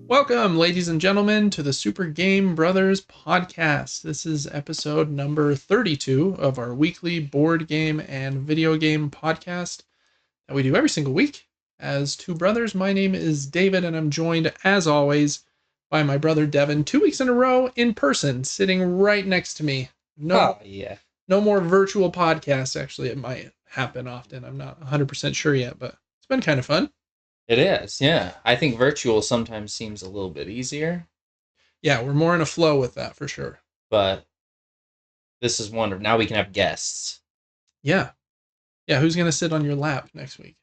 Welcome, ladies and gentlemen, to the Super Game Brothers podcast. This is episode number 32 of our weekly board game and video game podcast that we do every single week. As two brothers, my name is David, and I'm joined, as always, by my brother Devin, 2 weeks in a row in person, sitting right next to me. No more virtual podcasts. Actually, it might happen often. I'm not 100% sure yet, but it's been kind of fun. It is, yeah. I think virtual sometimes seems a little bit easier. Yeah, we're more in a flow with that for sure. But this is wonderful. Now we can have guests. Yeah. Yeah, who's going to sit on your lap next week?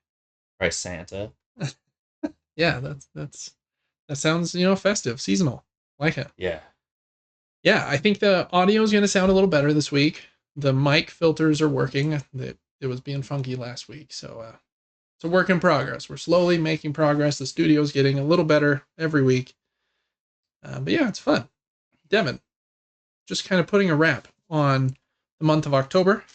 Right, Santa. Yeah, that sounds, festive, seasonal. Like it. Yeah. Yeah, I think the audio is going to sound a little better this week. The mic filters are working. It was being funky last week, so it's a work in progress. We're slowly making progress. The studio's getting a little better every week. But yeah, it's fun. Devin, just kind of putting a wrap on the month of October.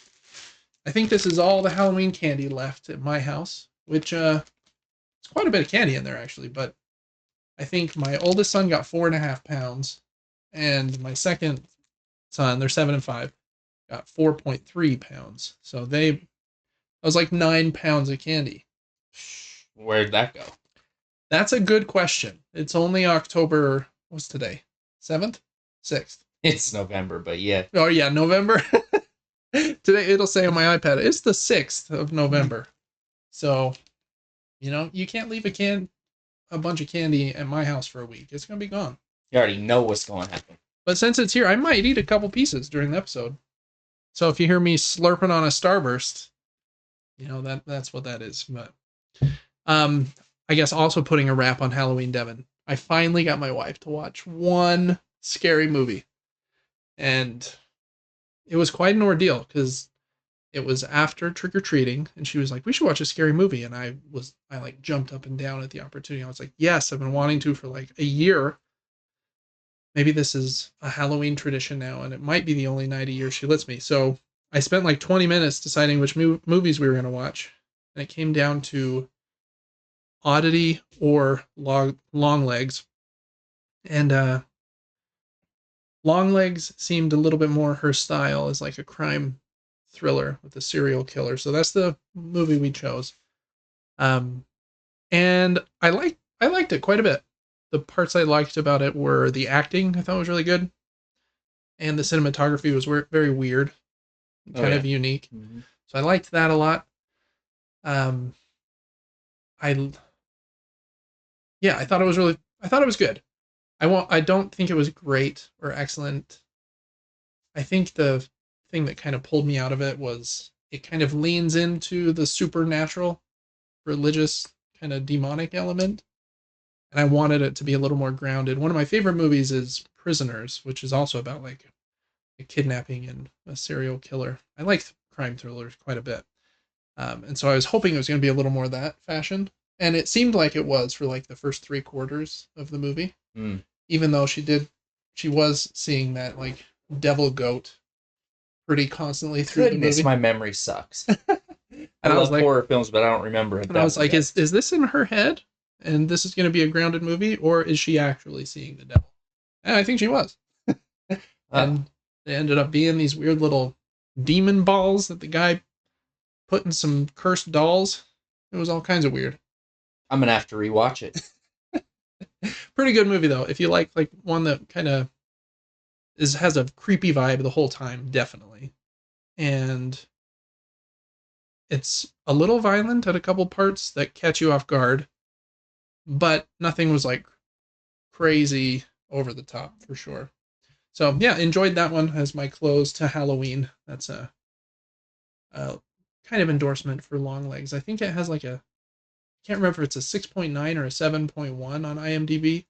I think this is all the Halloween candy left at my house, which it's quite a bit of candy in there, actually. But I think my oldest son got 4.5 pounds, and my second son, they're 7 and 5, got 4.3 pounds. So that was like 9 pounds of candy. Where'd that go? That's a good question. It's only October. What's today? 7th? 6th? It's November, but yeah. Oh, yeah, November. Today, it'll say on my iPad, it's the 6th of November. So, you can't leave a bunch of candy at my house for a week. It's going to be gone. You already know what's going to happen. But since it's here, I might eat a couple pieces during the episode. So if you hear me slurping on a Starburst, that's what that is. But I guess also putting a wrap on Halloween, Devin. I finally got my wife to watch one scary movie. And it was quite an ordeal because it was after trick-or-treating, and she was like, we should watch a scary movie. And I jumped up and down at the opportunity. I was like, yes, I've been wanting to for like a year. Maybe this is a Halloween tradition now, and it might be the only night a year she lets me. So I spent like 20 minutes deciding which movies we were going to watch. And it came down to Oddity or Longlegs. And Longlegs seemed a little bit more her style as like a crime thriller with a serial killer. So that's the movie we chose. And I liked it quite a bit. The parts I liked about it were the acting. I thought was really good. And the cinematography was very weird. Kind of unique. Mm-hmm. So I liked that a lot. I thought it was good. I don't think it was great or excellent. I think the thing that kind of pulled me out of it was it kind of leans into the supernatural, religious, kind of demonic element. And I wanted it to be a little more grounded. One of my favorite movies is Prisoners, which is also about like a kidnapping and a serial killer. I like crime thrillers quite a bit. And so I was hoping it was going to be a little more that fashion. And it seemed like it was for like the first 3/4 of the movie. Even though she was seeing that like devil goat pretty constantly through the movie. My memory sucks. I love horror films, but I don't remember it. And I was like, is this in her head? And this is going to be a grounded movie? Or is she actually seeing the devil? And I think she was. And they ended up being these weird little demon balls that the guy put in some cursed dolls. It was all kinds of weird. I'm going to have to rewatch it. Pretty good movie, though. If you like one that kind of has a creepy vibe the whole time, definitely. And it's a little violent at a couple parts that catch you off guard, but nothing was like crazy over the top for sure. So yeah, enjoyed that one as my close to Halloween. That's a kind of endorsement for Longlegs. I think it has like I can't remember if it's a 6.9 or a 7.1 on IMDb.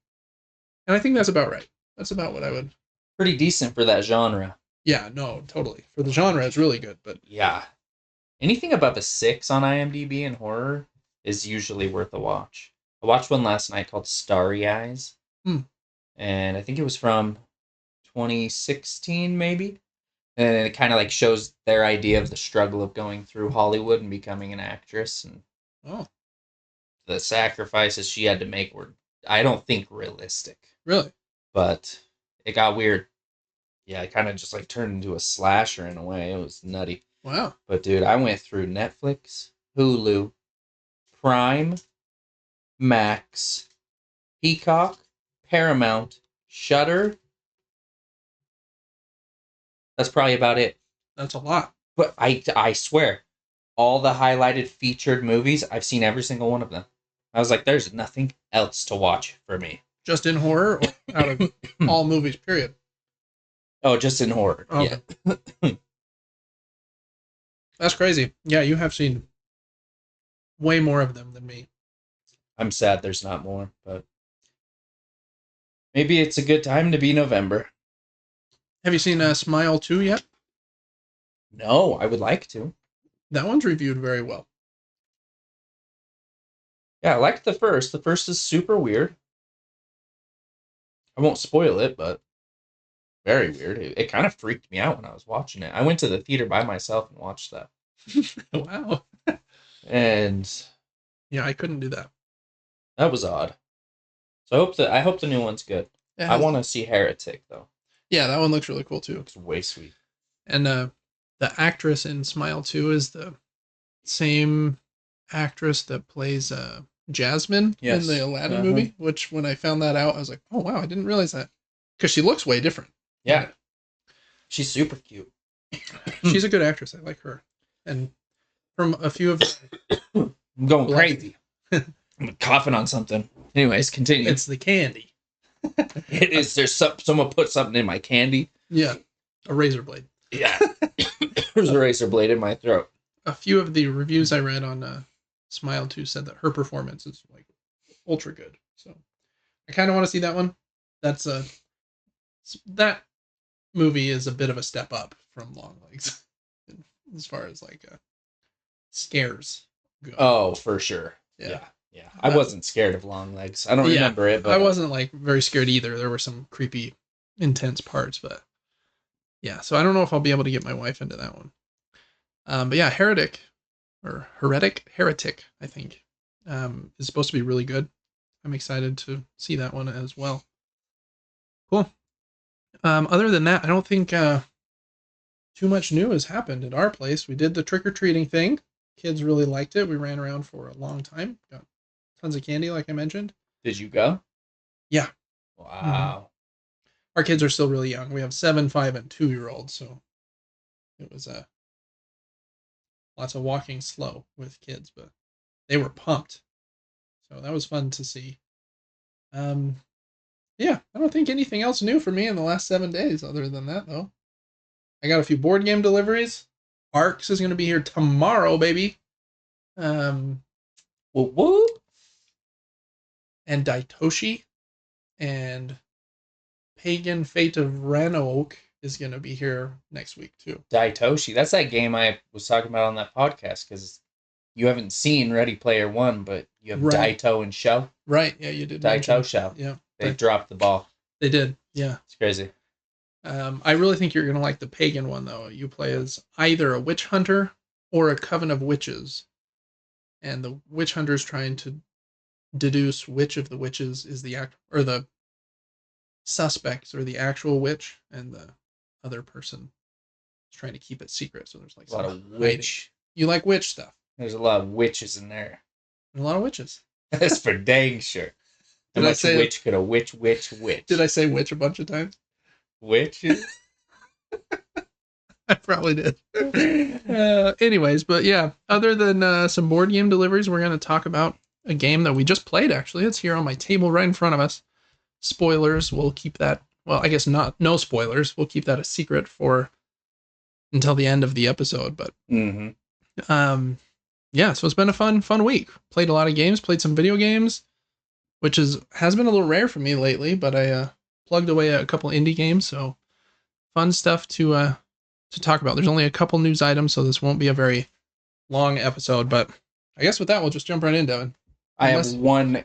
And I think that's about right. That's about what I would. Pretty decent for that genre. Yeah, no, totally. For the genre, it's really good. But yeah, anything above a 6 on IMDb in horror is usually worth a watch. I watched one last night called Starry Eyes. And I think it was from 2016 maybe. And it kind of like shows their idea of the struggle of going through Hollywood and becoming an actress, and Oh, the sacrifices she had to make were, I don't think, realistic. really? But it got weird. Yeah, it kind of just like turned into a slasher in a way. It was nutty. Wow. But dude, I went through Netflix, Hulu, Prime, Max, Peacock, Paramount, Shudder. That's probably about it. That's a lot. But I swear, all the highlighted featured movies, I've seen every single one of them. I was like, there's nothing else to watch for me. Just in horror or out of all movies, period? Oh, just in horror. Okay. Yeah. That's crazy. Yeah, you have seen way more of them than me. I'm sad there's not more, but maybe it's a good time to be November. Have you seen Smile 2 yet? No, I would like to. That one's reviewed very well. Yeah, I liked the first. The first is super weird. I won't spoil it, but very weird. It kind of freaked me out when I was watching it. I went to the theater by myself and watched that. Wow. And Yeah, I couldn't do that. that was odd. So I hope the new one's good. I want to see Heretic though. Yeah, that one looks really cool too. It's way sweet. And the actress in Smile 2 is the same actress that plays Jasmine in the Aladdin movie, which when I found that out, I was like, oh wow, I didn't realize that. Because she looks way different. Yeah. She's super cute. She's a good actress. I like her. And from a few of I'm going crazy. I'm coughing on something. Anyways, continue. It's the candy. It is. There's someone put something in my candy. Yeah. A razor blade. Yeah. There's a razor blade in my throat. A few of the reviews I read on Smile 2 said that her performance is like ultra good. So I kind of want to see that one. That's that movie is a bit of a step up from Longlegs as far as like scares go. Oh, for sure. Yeah. I wasn't scared of Longlegs. I don't remember it, but I wasn't like very scared either. There were some creepy, intense parts, but yeah. So I don't know if I'll be able to get my wife into that one. But yeah, Heretic, I think, is supposed to be really good. I'm excited to see that one as well. Cool. Other than that, I don't think too much new has happened at our place. We did the trick-or-treating thing. Kids really liked it. We ran around for a long time. Got tons of candy, like I mentioned. Did you go? Yeah. Wow. Mm-hmm. Our kids are still really young. We have 7, 5, and 2-year-olds, so it was lots of walking slow with kids, but they were pumped. So that was fun to see. Yeah, I don't think anything else new for me in the last 7 days other than that, though. I got a few board game deliveries. Arcs is going to be here tomorrow, baby. Whoop. And Daitoshi and Pagan Fate of Rannoak is going to be here next week, too. Daitoshi. That's that game I was talking about on that podcast, because you haven't seen Ready Player One, but you have Daito and Sho. Right, yeah, you did. Daito Sho. Yeah. They dropped the ball. They did, yeah. It's crazy. I really think you're going to like the Pagan one, though. You play as either a witch hunter or a coven of witches. And the witch hunter's trying to deduce which of the witches is the the suspects or the actual witch, and the other person is trying to keep it secret. So there's like a lot of witch. You like witch stuff. There's a lot of witches in there. And a lot of witches. That's for dang sure. How much witch could a witch? Did I say witch a bunch of times? Witch? I probably did. Anyways, but yeah, other than some board game deliveries, we're going to talk about a game that we just played, actually. It's here on my table right in front of us. Spoilers, we'll keep that, well, I guess no spoilers. We'll keep that a secret for until the end of the episode, but yeah, so it's been a fun week. Played a lot of games, played some video games, which has been a little rare for me lately, but I plugged away a couple indie games, so fun stuff to talk about. There's only a couple news items, so this won't be a very long episode, but I guess with that, we'll just jump right in, Devin. I have one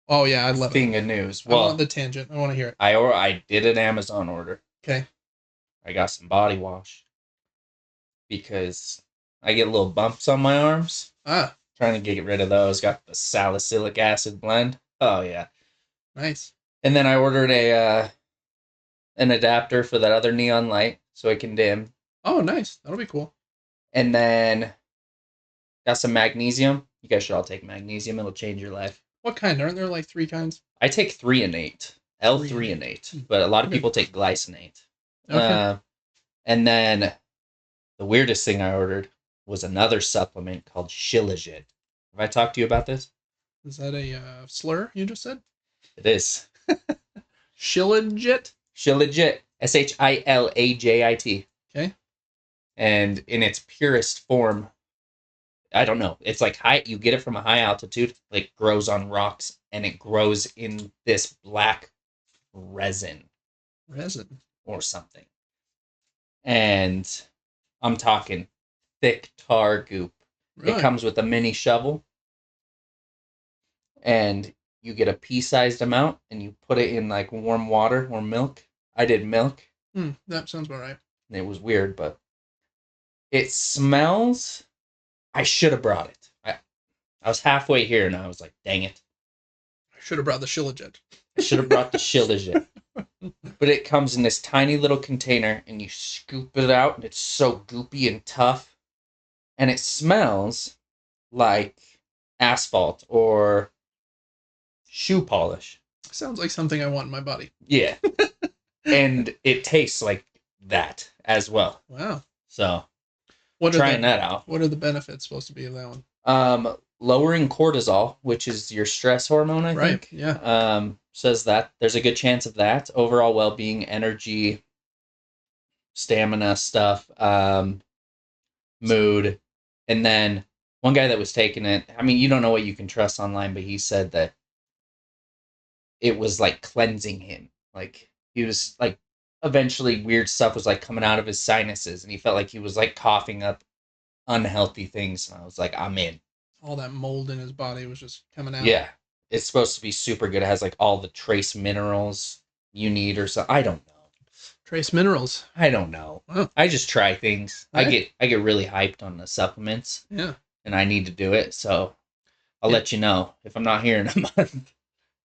Oh, yeah, I love thing of news. Well, I want the tangent. I want to hear it. I did an Amazon order. Okay. I got some body wash because I get little bumps on my arms. Ah, Trying to get rid of those. Got the salicylic acid blend. Oh yeah. nice. And then I ordered an adapter for that other neon light so it can dim. Oh, nice. That'll be cool. And then got some magnesium. You guys should all take magnesium. It'll change your life. What kind? Aren't there like 3 kinds? I take 3-8. L-3-8. But a lot of people take glycinate. Okay. And then the weirdest thing I ordered was another supplement called Shilajit. Have I talked to you about this? Is that a slur you just said? It is. Shilajit? Shilajit. Shilajit. Okay. And in its purest form, I don't know. It's like high. You get it from a high altitude, like grows on rocks, and it grows in this black resin Resin. or something. And I'm talking thick tar goop. Really? It comes with a mini shovel, and you get a pea-sized amount, and you put it in like warm water or milk. I did milk. That sounds about right. It was weird, but it smells. I should have brought it. I was halfway here, and I was like, dang it. I should have brought the Shilajit. I should have brought the Shilajit. But it comes in this tiny little container, and you scoop it out, and it's so goopy and tough. And it smells like asphalt or shoe polish. Sounds like something I want in my body. Yeah. And it tastes like that as well. Wow. So, What are trying that out. What are the benefits supposed to be of that one? Lowering cortisol, which is your stress hormone, I think. Yeah. Says that there's a good chance of that. Overall well-being, energy, stamina stuff, mood. And then one guy that was taking it, I mean, you don't know what you can trust online, but he said that it was like cleansing him. Like he was like, eventually weird stuff was like coming out of his sinuses, and he felt like he was like coughing up unhealthy things. And I was like, I'm in. All that mold in his body was just coming out. Yeah. It's supposed to be super good. It has like all the trace minerals you need or something. I don't know. Trace minerals. I don't know. Wow. I just try things. Right. I get really hyped on the supplements. Yeah. And I need to do it, so I'll let you know if I'm not here in a month.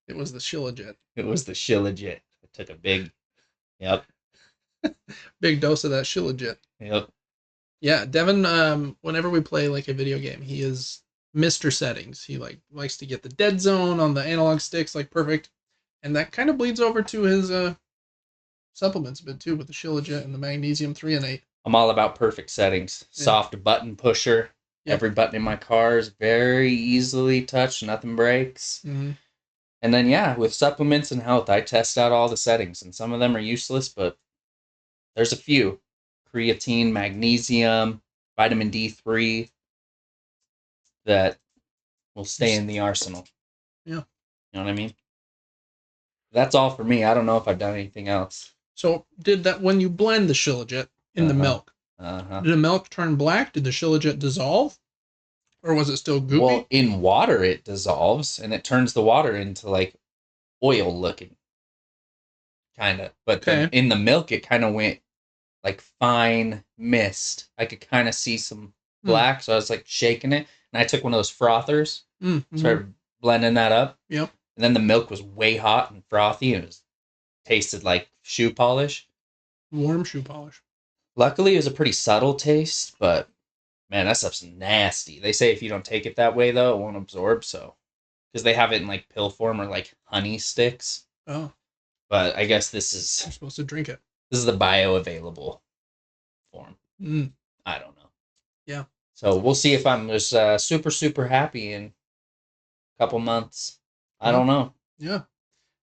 It was the Shilajit. It was the Shilajit. I took a big Big dose of that Shilajit. Yep. Yeah, Devin, whenever we play like a video game, he is Mr. Settings. He likes to get the dead zone on the analog sticks like perfect. And that kind of bleeds over to his supplements a bit too, with the Shilajit and the magnesium 3-8. I'm all about perfect settings. Yeah. Soft button pusher. Yep. Every button in my car is very easily touched. Nothing breaks. Mm-hmm. And then, yeah, with supplements and health, I test out all the settings. And some of them are useless, but there's a few. Creatine, magnesium, vitamin D3 that will stay in the arsenal. Yeah. You know what I mean? That's all for me. I don't know if I've done anything else. So did that, when you blend the Shilajit in the milk, did the milk turn black? Did the Shilajit dissolve? Or was it still goopy? Well, in water it dissolves, and it turns the water into like oil looking. Kind of. But then in the milk it kind of went like fine mist. I could kind of see some black, so I was like shaking it. And I took one of those frothers, started blending that up. Yep. And then the milk was way hot and frothy, and it was tasted like shoe polish. Warm shoe polish. Luckily, it was a pretty subtle taste, but man, that stuff's nasty. They say if you don't take it that way, though, it won't absorb, so. Because they have it in like pill form or like honey sticks. Oh. But I guess this is. You're supposed to drink it. This is the bioavailable form. I don't know. Yeah. So we'll see if I'm just super, super happy in a couple months. I don't know. Yeah.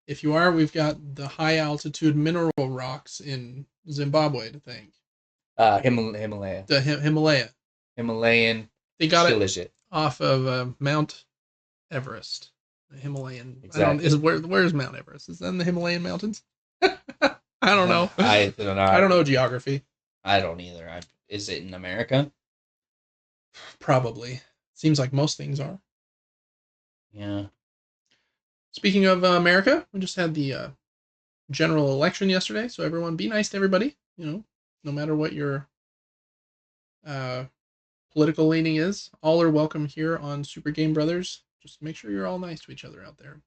If you are, we've got the high altitude mineral rocks in Zimbabwe to thank. Himalaya. The Himalaya. Himalayan. They got Shilajit. it off of Mount Everest. The Himalayan. Exactly. Where's Mount Everest? Is that in the Himalayan mountains? I don't know. I don't know. I don't know geography. I don't either. Is it in America? Probably. Seems like most things are. Yeah. Speaking of America, we just had the general election yesterday, so everyone be nice to everybody. No matter what your uh, political leaning is, all are welcome here on Super Game Brothers. Just make sure you're all nice to each other out there.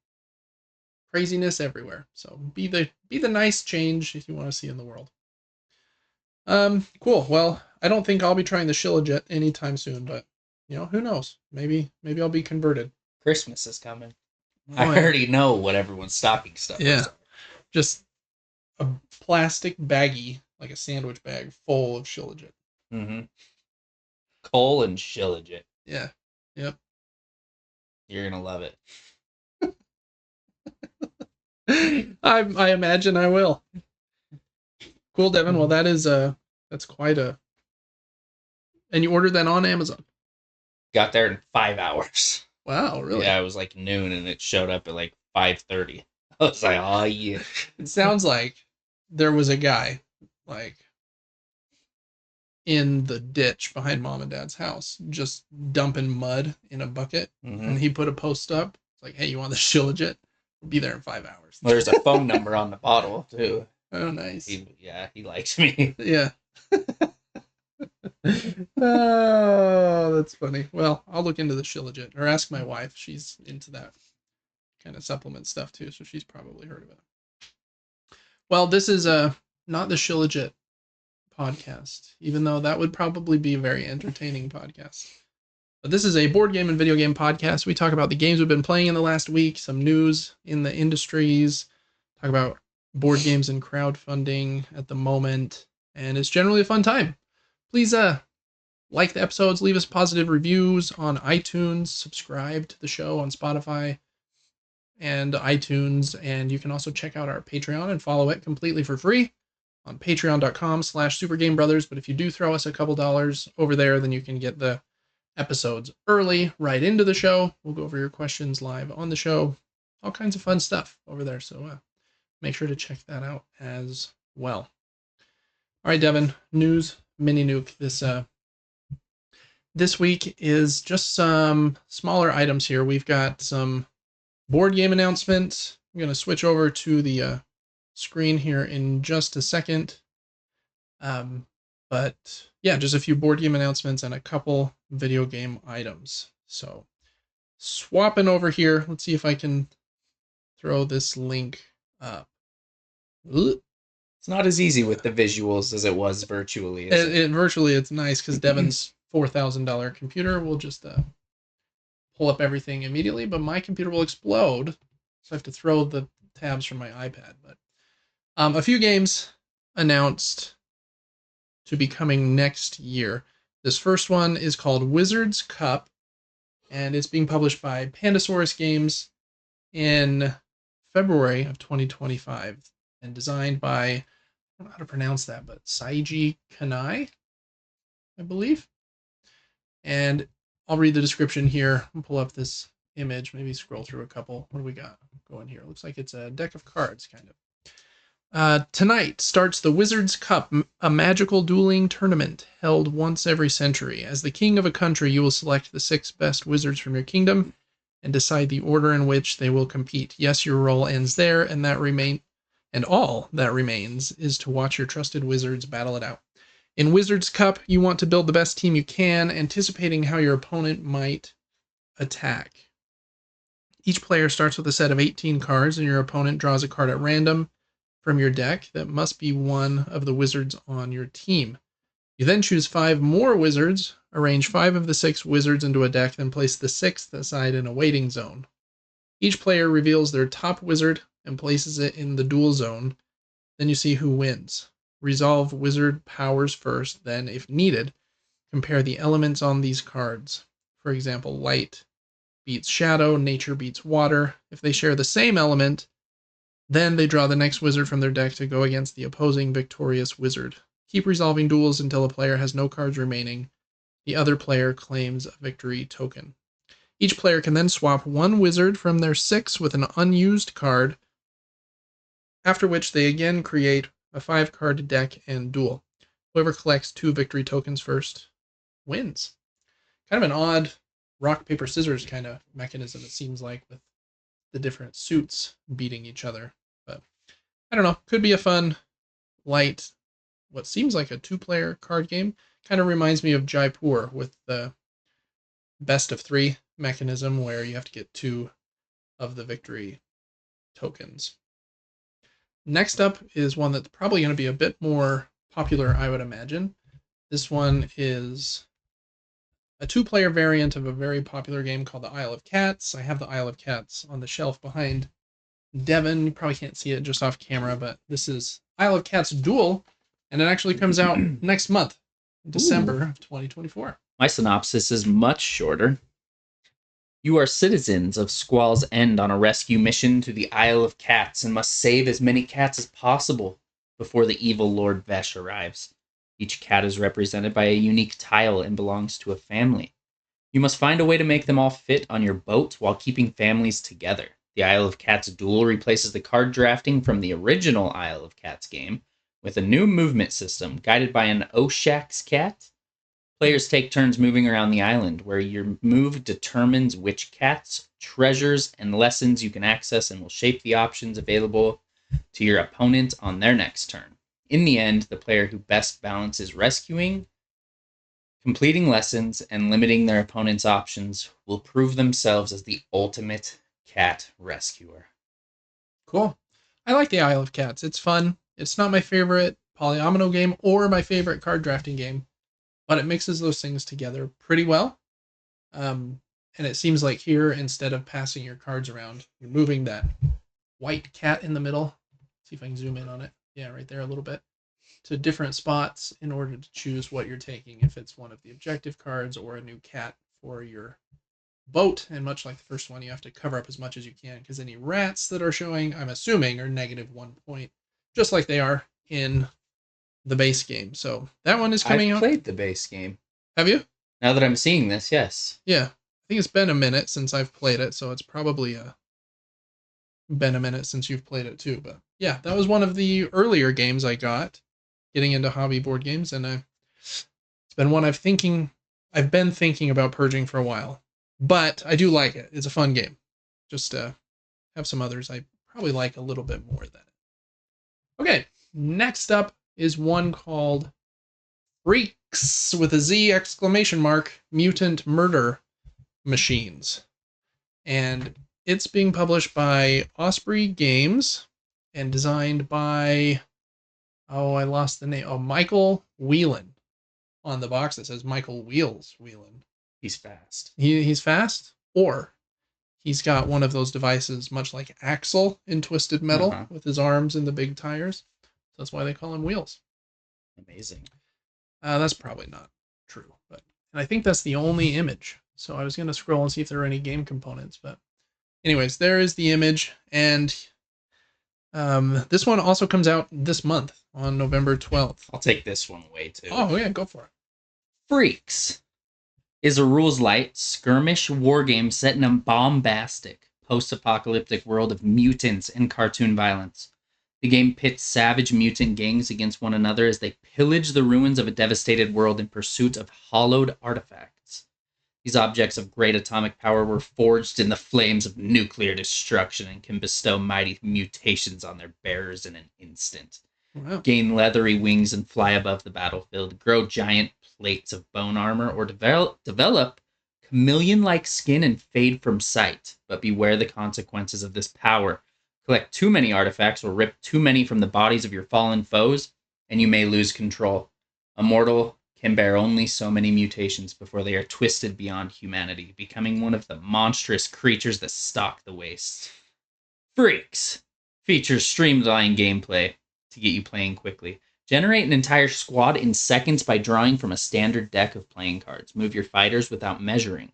Craziness everywhere, so be the nice change if you want to see in the world. Cool. Well, I don't think I'll be trying the Shilajit anytime soon, but who knows? Maybe I'll be converted. Christmas is coming. Oh, I already know what everyone's stocking stuffers yeah, are. just a plastic baggie, like a sandwich bag, full of Shilajit. Mm-hmm. Cole and Shilajit. Yeah. Yep. You're gonna love it. I imagine I will. Cool, Devin. Well, that's quite a. And you ordered that on Amazon. Got there in 5 hours. Wow, really? Yeah, it was like noon, and it showed up at like 5:30. I was like, oh yeah. It sounds like there was a guy, like, in the ditch behind mom and dad's house, just dumping mud in a bucket, and he put a post up. It's like, hey, you want the Shilajit? We'll be there in 5 hours. There's a phone number on the bottle too. Oh, nice. He likes me. Yeah. Oh, that's funny. Well, I'll look into the Shilajit, or ask my wife. She's into that kind of supplement stuff too, so she's probably heard of it. Well, this is not the Shilajit podcast, even though that would probably be a very entertaining podcast. But this is a board game and video game podcast. We talk about the games we've been playing in the last week, some news in the industries, talk about board games and crowdfunding at the moment, and it's generally a fun time. Please like the episodes, leave us positive reviews on iTunes, subscribe to the show on Spotify and iTunes, and you can also check out our Patreon and follow it completely for free on patreon.com/supergamebrothers. But if you do throw us a couple dollars over there, then you can get the episodes early right into the show. We'll go over your questions live on the show. All kinds of fun stuff over there. So make sure to check that out as well. All right, Devin, news mini nuke. This week is just some smaller items here. We've got some board game announcements. I'm going to switch over to the screen here in just a second. But yeah, just a few board game announcements and a couple video game items. So swapping over here, let's see if I can throw this link up. It's not as easy with the visuals as it was virtually. Virtually, it's nice because Devin's $4,000 computer will just pull up everything immediately, but my computer will explode, so I have to throw the tabs from my iPad. But a few games announced to be coming next year. This first one is called Wizard's Cup, and it's being published by Pandasaurus Games in February of 2025, and designed by, I don't know how to pronounce that, but Saiji Kanai, I believe. And I'll read the description here and pull up this image, maybe scroll through a couple. What do we got going here? Looks like it's a deck of cards, kind of. Tonight starts the Wizard's Cup, a magical dueling tournament held once every century. As the king of a country, you will select the 6 best wizards from your kingdom and decide the order in which they will compete. Yes, your role ends there, and all that remains is to watch your trusted wizards battle it out. In Wizard's Cup, you want to build the best team you can, anticipating how your opponent might attack. Each player starts with a set of 18 cards, and your opponent draws a card at random from your deck that must be one of the wizards on your team. You then choose 5 more wizards, arrange 5 of the 6 wizards into a deck, then place the 6th aside in a waiting zone. Each player reveals their top wizard and places it in the duel zone. Then you see who wins. Resolve wizard powers first, then, if needed, compare the elements on these cards. For example, light beats shadow, nature beats water. If they share the same element, then they draw the next wizard from their deck to go against the opposing victorious wizard. Keep resolving duels until a player has no cards remaining. The other player claims a victory token. Each player can then swap 1 wizard from their 6 with an unused card, after which they again create a 5-card deck and duel. Whoever collects 2 victory tokens first wins. Kind of an odd rock, paper, scissors kind of mechanism, it seems like, with the different suits beating each other. But I don't know. Could be a fun, light, what seems like a 2-player card game. Kind of reminds me of Jaipur with the best of 3 mechanism where you have to get 2 of the victory tokens. Next up is one that's probably going to be a bit more popular, I would imagine. This one is a 2-player variant of a very popular game called the Isle of Cats. I have the Isle of Cats on the shelf behind Devin. You probably can't see it just off camera, but this is Isle of Cats Duel, and it actually comes out next month, December of 2024. My synopsis is much shorter. You are citizens of Squall's End on a rescue mission to the Isle of Cats and must save as many cats as possible before the evil Lord Vesh arrives. Each cat is represented by a unique tile and belongs to a family. You must find a way to make them all fit on your boat while keeping families together. The Isle of Cats Duel replaces the card drafting from the original Isle of Cats game with a new movement system guided by an Oshax cat. Players take turns moving around the island, where your move determines which cats, treasures, and lessons you can access and will shape the options available to your opponent on their next turn. In the end, the player who best balances rescuing, completing lessons, and limiting their opponent's options will prove themselves as the ultimate cat rescuer. Cool. I like the Isle of Cats. It's fun. It's not my favorite polyomino game or my favorite card drafting game, but it mixes those things together pretty well. And it seems like here, instead of passing your cards around, you're moving that white cat in the middle. See if I can zoom in on it. Yeah, right there a little bit. To different spots in order to choose what you're taking, if it's one of the objective cards or a new cat for your boat. And much like the first one, you have to cover up as much as you can, because any rats that are showing, I'm assuming, are -1 point, just like they are in the base game. So that one is coming I've out. played the base game. Have you? Now that I'm seeing this, yes. Yeah. I think it's been a minute since I've played it, so it's probably been a minute since you've played it too. But yeah, that was one of the earlier games I got getting into hobby board games, and it's been one I've been thinking about purging for a while. But I do like it. It's a fun game. Just have some others I probably like a little bit more than it. Okay, next up is one called Freaks with a Z exclamation mark Mutant Murder Machines. And it's being published by Osprey Games and designed by, I lost the name. Oh, Michael Whelan. On the box it says Michael Wheels Whelan. He's fast. He's fast, or he's got one of those devices much like Axel in Twisted Metal with his arms and the big tires. So that's why they call him Wheels. Amazing. That's probably not true, and I think that's the only image. So I was going to scroll and see if there are any game components, but anyways, there is the image, and this one also comes out this month on November 12th. I'll take this one away too. Oh yeah, go for it. Freaks is a rules-light skirmish wargame set in a bombastic post-apocalyptic world of mutants and cartoon violence. The game pits savage mutant gangs against one another as they pillage the ruins of a devastated world in pursuit of hollowed artifacts. These objects of great atomic power were forged in the flames of nuclear destruction and can bestow mighty mutations on their bearers in an instant. Wow. Gain leathery wings and fly above the battlefield, grow giant plates of bone armor, or develop chameleon-like skin and fade from sight. But beware the consequences of this power. Collect too many artifacts or rip too many from the bodies of your fallen foes, and you may lose control. A mortal can bear only so many mutations before they are twisted beyond humanity, becoming one of the monstrous creatures that stalk the wastes. Freaks features streamlined gameplay to get you playing quickly. Generate an entire squad in seconds by drawing from a standard deck of playing cards. Move your fighters without measuring.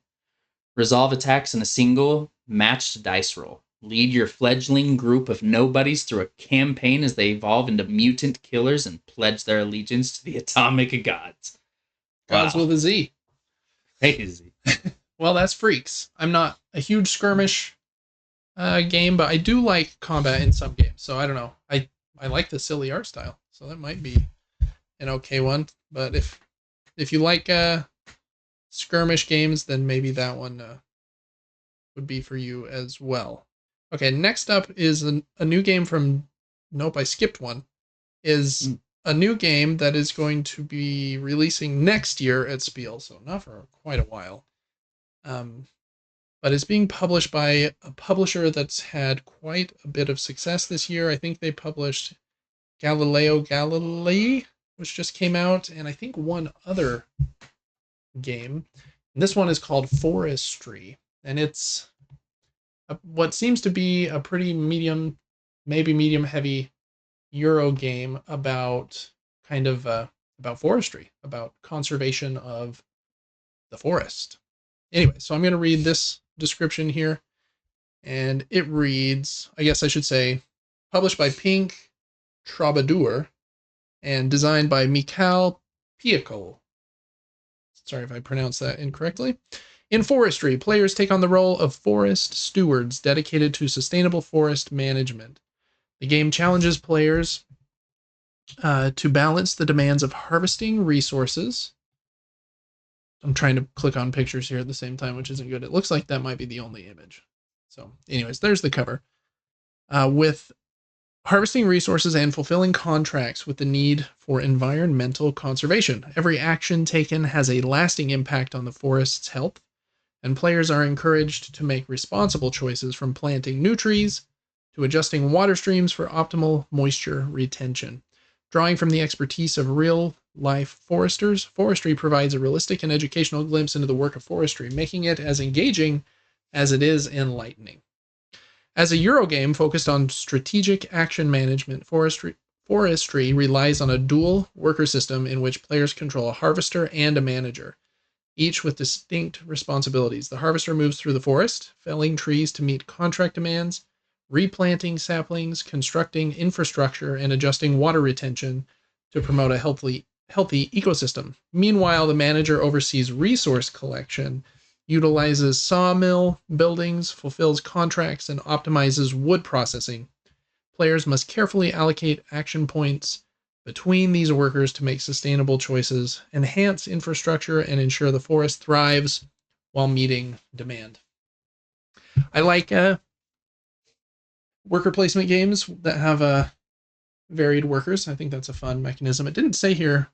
Resolve attacks in a single matched dice roll. Lead your fledgling group of nobodies through a campaign as they evolve into mutant killers and pledge their allegiance to the atomic gods. Gods with a Z. Crazy. Well, that's Freaks. I'm not a huge skirmish game, but I do like combat in some games. So I don't know. I like the silly art style, so that might be an okay one. But if you like skirmish games, then maybe that one would be for you as well. Okay, next up is a new game from nope, I skipped one, is a new game that is going to be releasing next year at Spiel, so not for quite a while. But it's being published by a publisher that's had quite a bit of success this year. I think they published Galileo Galilei, which just came out, and I think one other game. And this one is called Forestry, and it's what seems to be a pretty medium, maybe medium heavy Euro game about about forestry, about conservation of the forest. Anyway, so I'm going to read this description here, and it reads, I guess I should say, published by Pink Troubadour and designed by Mikhail Piekol. Sorry if I pronounced that incorrectly. In Forestry, players take on the role of forest stewards dedicated to sustainable forest management. The game challenges players to balance the demands of harvesting resources. I'm trying to click on pictures here at the same time, which isn't good. It looks like that might be the only image. So, anyways, there's the cover. With harvesting resources and fulfilling contracts with the need for environmental conservation. Every action taken has a lasting impact on the forest's health, and players are encouraged to make responsible choices from planting new trees to adjusting water streams for optimal moisture retention. Drawing from the expertise of real-life foresters, Forestry provides a realistic and educational glimpse into the work of forestry, making it as engaging as it is enlightening. As a Euro game focused on strategic action management, Forestry relies on a dual worker system in which players control a harvester and a manager, each with distinct responsibilities. The harvester moves through the forest, felling trees to meet contract demands, replanting saplings, constructing infrastructure, and adjusting water retention to promote a healthy ecosystem. Meanwhile, the manager oversees resource collection, utilizes sawmill buildings, fulfills contracts, and optimizes wood processing. Players must carefully allocate action points between these workers to make sustainable choices, enhance infrastructure, and ensure the forest thrives while meeting demand. I like worker placement games that have varied workers. I think that's a fun mechanism. It didn't say here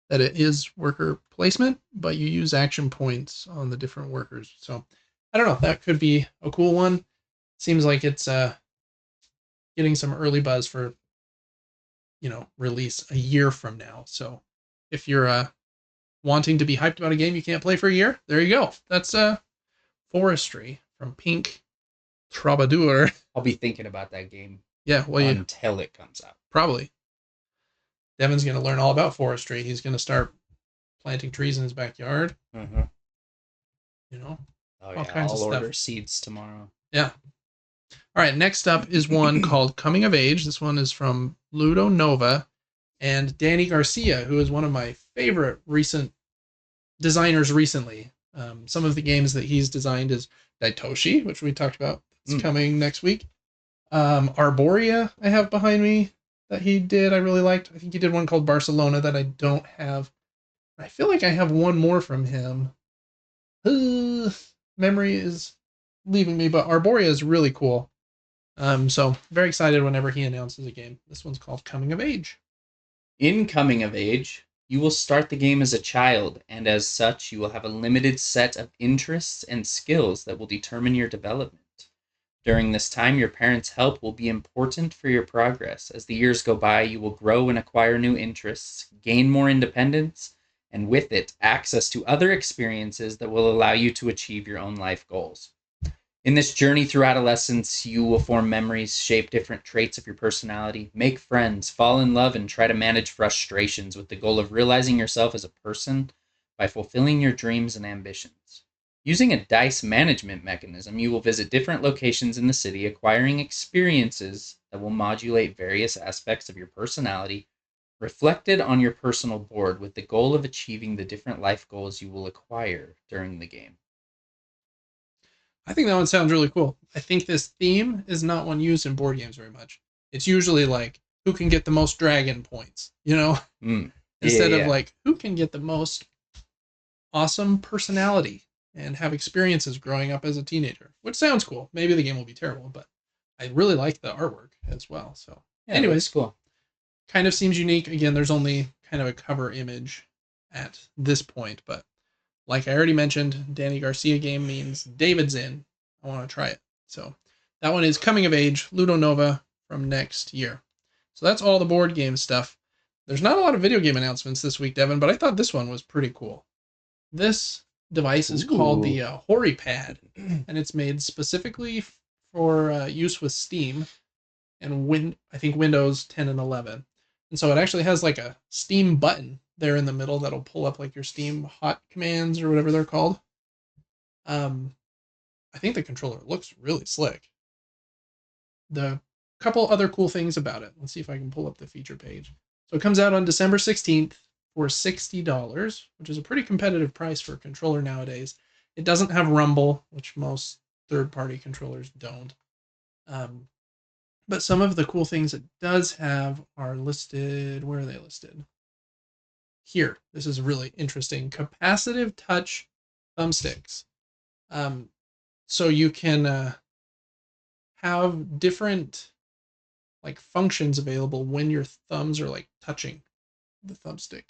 that it is worker placement, but you use action points on the different workers. So I don't know. That could be a cool one. Seems like it's getting some early buzz for release a year from now. So if you're wanting to be hyped about a game you can't play for a year, there you go. That's Forestry from Pink Troubadour. I'll be thinking about that game. Yeah, well, until it comes out. Probably. Devin's going to learn all about forestry. He's going to start planting trees in his backyard. Mm-hmm. All kinds of stuff. I'll order seeds tomorrow. Yeah. All right, next up is one called Coming of Age. This one is from Ludo Nova and Danny Garcia, who is one of my favorite recent designers recently. Some of the games that he's designed is Daitoshi, which we talked about. It's coming next week. Arborea I have behind me that he did. I really liked. I think he did one called Barcelona that I don't have. I feel like I have one more from him. Memory is leaving me, but Arborea is really cool. So very excited whenever he announces a game. This one's called Coming of Age. In Coming of Age, you will start the game as a child, and as such, you will have a limited set of interests and skills that will determine your development. During this time, your parents' help will be important for your progress. As the years go by, you will grow and acquire new interests, gain more independence, and with it, access to other experiences that will allow you to achieve your own life goals. In this journey through adolescence, you will form memories, shape different traits of your personality, make friends, fall in love, and try to manage frustrations with the goal of realizing yourself as a person by fulfilling your dreams and ambitions. Using a dice management mechanism, you will visit different locations in the city, acquiring experiences that will modulate various aspects of your personality, reflected on your personal board with the goal of achieving the different life goals you will acquire during the game. I think that one sounds really cool. I think this theme is not one used in board games very much. It's usually like, who can get the most dragon points, Instead of like, who can get the most awesome personality and have experiences growing up as a teenager, which sounds cool. Maybe the game will be terrible, but I really like the artwork as well. So Yeah, it looks Anyways, cool. kind of seems unique. Again, there's only kind of a cover image at this point, but like I already mentioned, Danny Garcia game means David's in. I want to try it. So that one is Coming of Age, Ludo Nova from next year. So that's all the board game stuff. There's not a lot of video game announcements this week, Devin, but I thought this one was pretty cool. This device is called the HoriPad, and it's made specifically for use with Steam and I think Windows 10 and 11. And so it actually has like a Steam button there in the middle that'll pull up like your Steam hot commands or whatever they're called. I think the controller looks really slick. The couple other cool things about it. Let's see if I can pull up the feature page. So it comes out on December 16th for $60, which is a pretty competitive price for a controller nowadays. It doesn't have Rumble, which most third-party controllers don't. But some of the cool things it does have are listed. Where are they listed? Here. This is really interesting. Capacitive touch thumbsticks. So you can have different like functions available when your thumbs are like touching the thumbstick.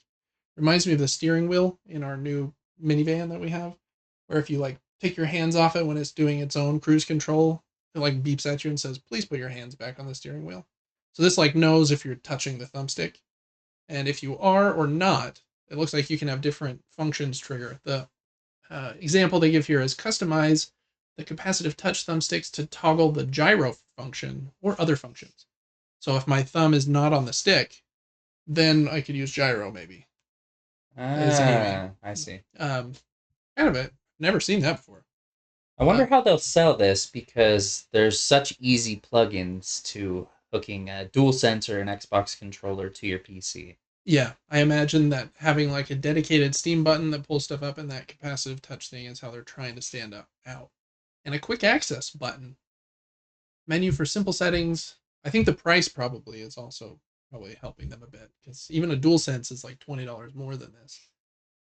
Reminds me of the steering wheel in our new minivan that we have, where if you like take your hands off it when it's doing its own cruise control, it like beeps at you and says, "Please put your hands back on the steering wheel." So this like knows if you're touching the thumbstick, and if you are or not, it looks like you can have different functions trigger. The example they give here is customize the capacitive touch thumbsticks to toggle the gyro function or other functions. So if my thumb is not on the stick, then I could use gyro maybe as aiming. I see. Kind of it. Never seen that before. I wonder how they'll sell this because there's such easy plugins to hooking a DualSense or an Xbox controller to your PC. Yeah, I imagine that having like a dedicated Steam button that pulls stuff up and that capacitive touch thing is how they're trying to stand out. And a quick access button. Menu for simple settings. I think the price probably is also probably helping them a bit because even a DualSense is like $20 more than this.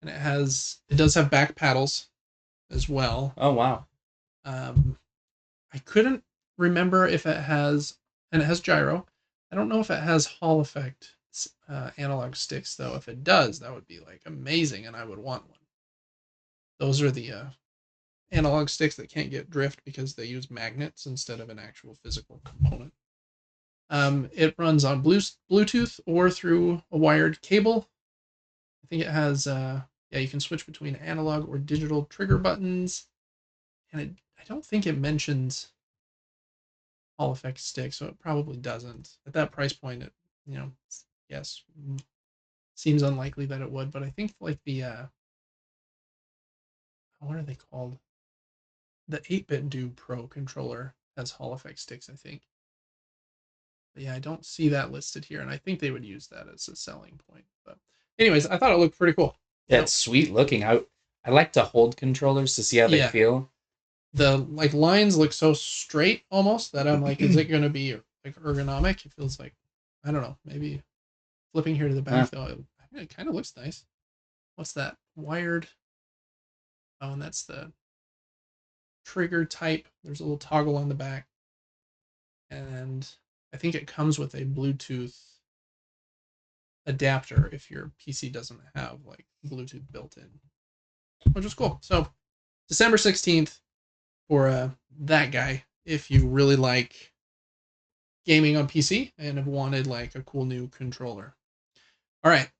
And it does have back paddles as well. Oh, wow. I couldn't remember if it has, and it has gyro. I don't know if it has Hall effect analog sticks though. If it does, that would be like amazing, and I would want one. Those are the analog sticks that can't get drift because they use magnets instead of an actual physical component. It runs on Bluetooth or through a wired cable. I think it has, you can switch between analog or digital trigger buttons. And I don't think it mentions Hall effect stick, so it probably doesn't. At that price point, it, yes, seems unlikely that it would, but I think like the, what are they called? The 8-bit Do Pro controller has Hall effect sticks, I think. But yeah, I don't see that listed here, and I think they would use that as a selling point. But anyways, I thought it looked pretty cool. Yeah, it's sweet looking. I like to hold controllers to see how they feel. The like lines look so straight almost that I'm like, is it going to be like ergonomic? It feels like, I don't know, maybe flipping here to the back though, it kind of looks nice. What's that? Wired. Oh, and that's the trigger type. There's a little toggle on the back. And I think it comes with a Bluetooth adapter if your PC doesn't have like Bluetooth built in, which is cool. So December 16th for that guy, if you really like gaming on PC and have wanted like a cool new controller. All right,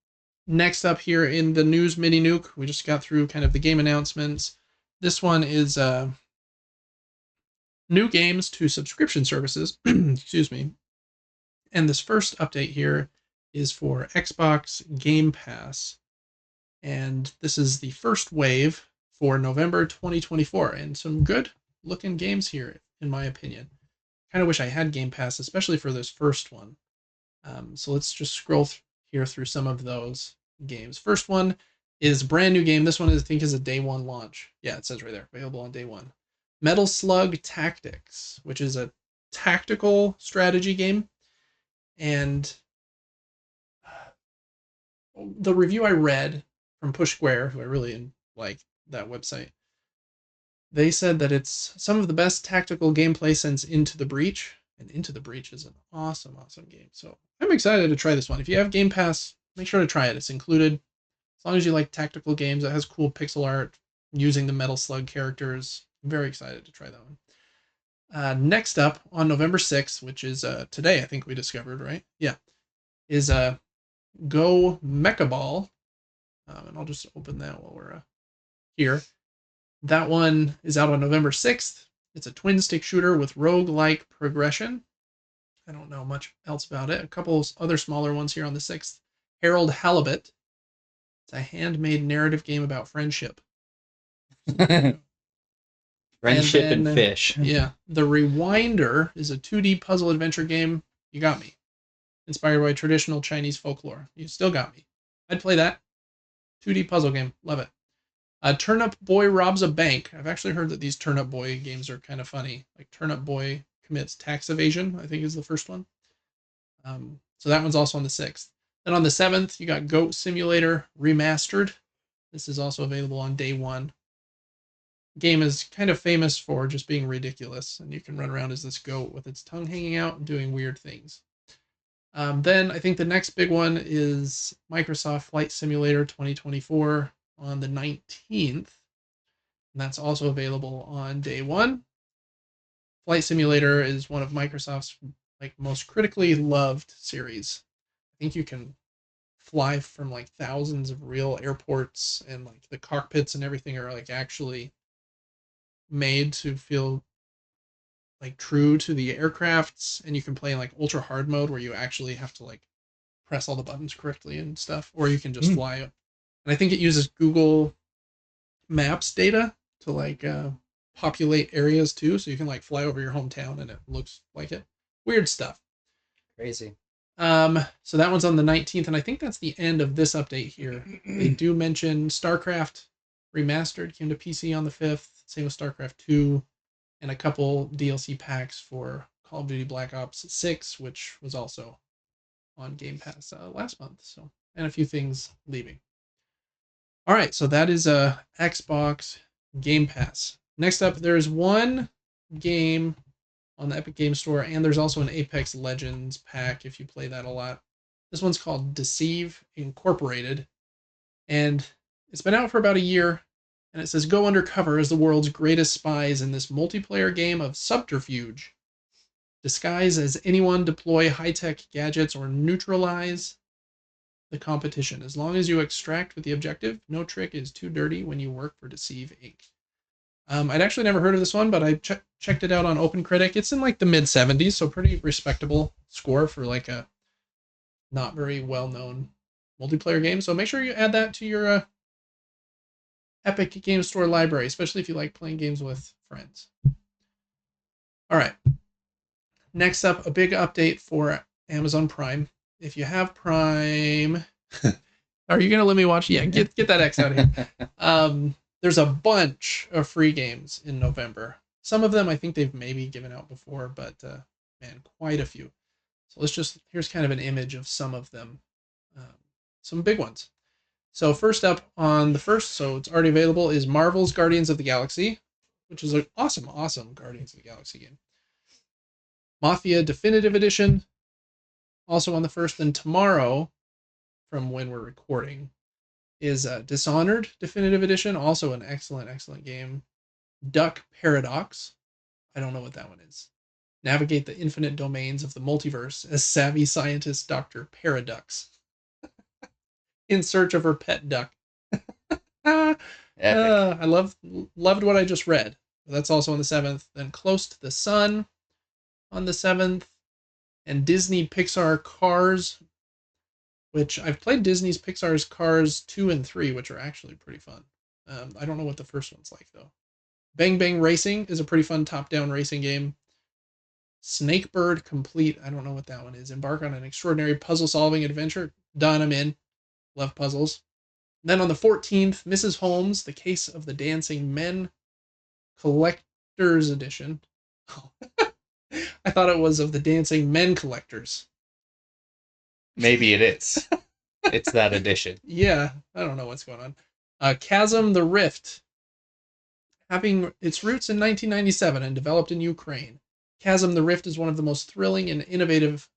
next up here in the news mini nuke, we just got through kind of the game announcements. This one is new games to subscription services. Excuse me. And this first update here is for Xbox Game Pass. And this is the first wave for November 2024. And some good looking games here, in my opinion. Kind of wish I had Game Pass, especially for this first one. So let's just scroll here through some of those games. First one is a brand new game. This one I think is a day one launch. Yeah, it says right there, available on day one. Metal Slug Tactics, which is a tactical strategy game. And the review I read from Push Square, who I really like that website, they said that it's some of the best tactical gameplay since Into the Breach. And Into the Breach is an awesome, awesome game. So I'm excited to try this one. If you have Game Pass, make sure to try it. It's included. As long as you like tactical games, it has cool pixel art using the Metal Slug characters. I'm very excited to try that one. Next up on November 6th, which is today, I think we discovered, right? Yeah, is Go Mecha Ball. And I'll just open that while we're here. That one is out on November 6th. It's a twin stick shooter with rogue-like progression. I don't know much else about it. A couple of other smaller ones here on the 6th. Harold Halibut. It's a handmade narrative game about friendship. Friendship and and fish. Yeah. The Rewinder is a 2D puzzle adventure game. You got me. Inspired by traditional Chinese folklore. You still got me. I'd play that. 2D puzzle game. Love it. Turnip Boy Robs a Bank. I've actually heard that these Turnip Boy games are kind of funny. Like Turnip Boy Commits Tax Evasion, I think is the first one. So that one's also on the 6th. Then on the 7th, you got Goat Simulator Remastered. This is also available on day one. Game is kind of famous for just being ridiculous, and you can run around as this goat with its tongue hanging out and doing weird things. Then I think the next big one is Microsoft Flight Simulator 2024 on the 19th. And that's also available on day one. Flight Simulator is one of Microsoft's most critically loved series. I think you can fly from thousands of real airports, and the cockpits and everything are actually made to feel true to the aircrafts, and you can play in ultra hard mode where you actually have to press all the buttons correctly and stuff, or you can just fly. And I think it uses Google Maps data to populate areas too, so you can fly over your hometown and it looks like it. Weird stuff. Crazy. So that one's on the 19th, and I think that's the end of this update here. They do mention StarCraft Remastered came to PC on the 5th, same with StarCraft 2, and a couple DLC packs for Call of Duty Black Ops 6, which was also on Game Pass last month. So, and a few things leaving. All right, so that is Xbox Game Pass. Next up, there's one game on the Epic Game Store, and there's also an Apex Legends pack if you play that a lot. This one's called Deceive Incorporated, and it's been out for about a year, and it says go undercover as the world's greatest spies in this multiplayer game of subterfuge. Disguise as anyone, deploy high-tech gadgets, or neutralize the competition. As long as you extract with the objective, no trick is too dirty when you work for Deceive Inc. I'd actually never heard of this one, but I checked it out on OpenCritic. It's in the mid 70s, so pretty respectable score for a not very well-known multiplayer game. So make sure you add that to your Epic Game Store library, especially if you like playing games with friends. All right. Next up, a big update for Amazon Prime. If you have Prime, are you going to let me watch? Yeah, get that X out of here. There's a bunch of free games in November. Some of them I think they've maybe given out before, but man, quite a few. So here's kind of an image of some of them. Some big ones. So first up on the 1st, so it's already available, is Marvel's Guardians of the Galaxy, which is an awesome, awesome Guardians of the Galaxy game. Mafia Definitive Edition, also on the 1st. Then tomorrow, from when we're recording, is Dishonored Definitive Edition, also an excellent, excellent game. Duck Paradox, I don't know what that one is. Navigate the infinite domains of the multiverse as savvy scientist Dr. Paradux in search of her pet duck. I loved what I just read. That's also on the 7th. Then Close to the Sun on the 7th. And Disney Pixar Cars, which I've played Disney's Pixar's Cars 2 and 3, which are actually pretty fun. I don't know what the first one's like, though. Bang Bang Racing is a pretty fun top-down racing game. Snakebird Complete, I don't know what that one is. Embark on an extraordinary puzzle-solving adventure. Done, I'm in. Love puzzles. And then on the 14th, Mrs. Holmes, The Case of the Dancing Men Collector's Edition. I thought it was of the Dancing Men Collectors. Maybe it is. It's that edition. Yeah, I don't know what's going on. Chasm the Rift, having its roots in 1997 and developed in Ukraine. Chasm the Rift is one of the most thrilling and innovative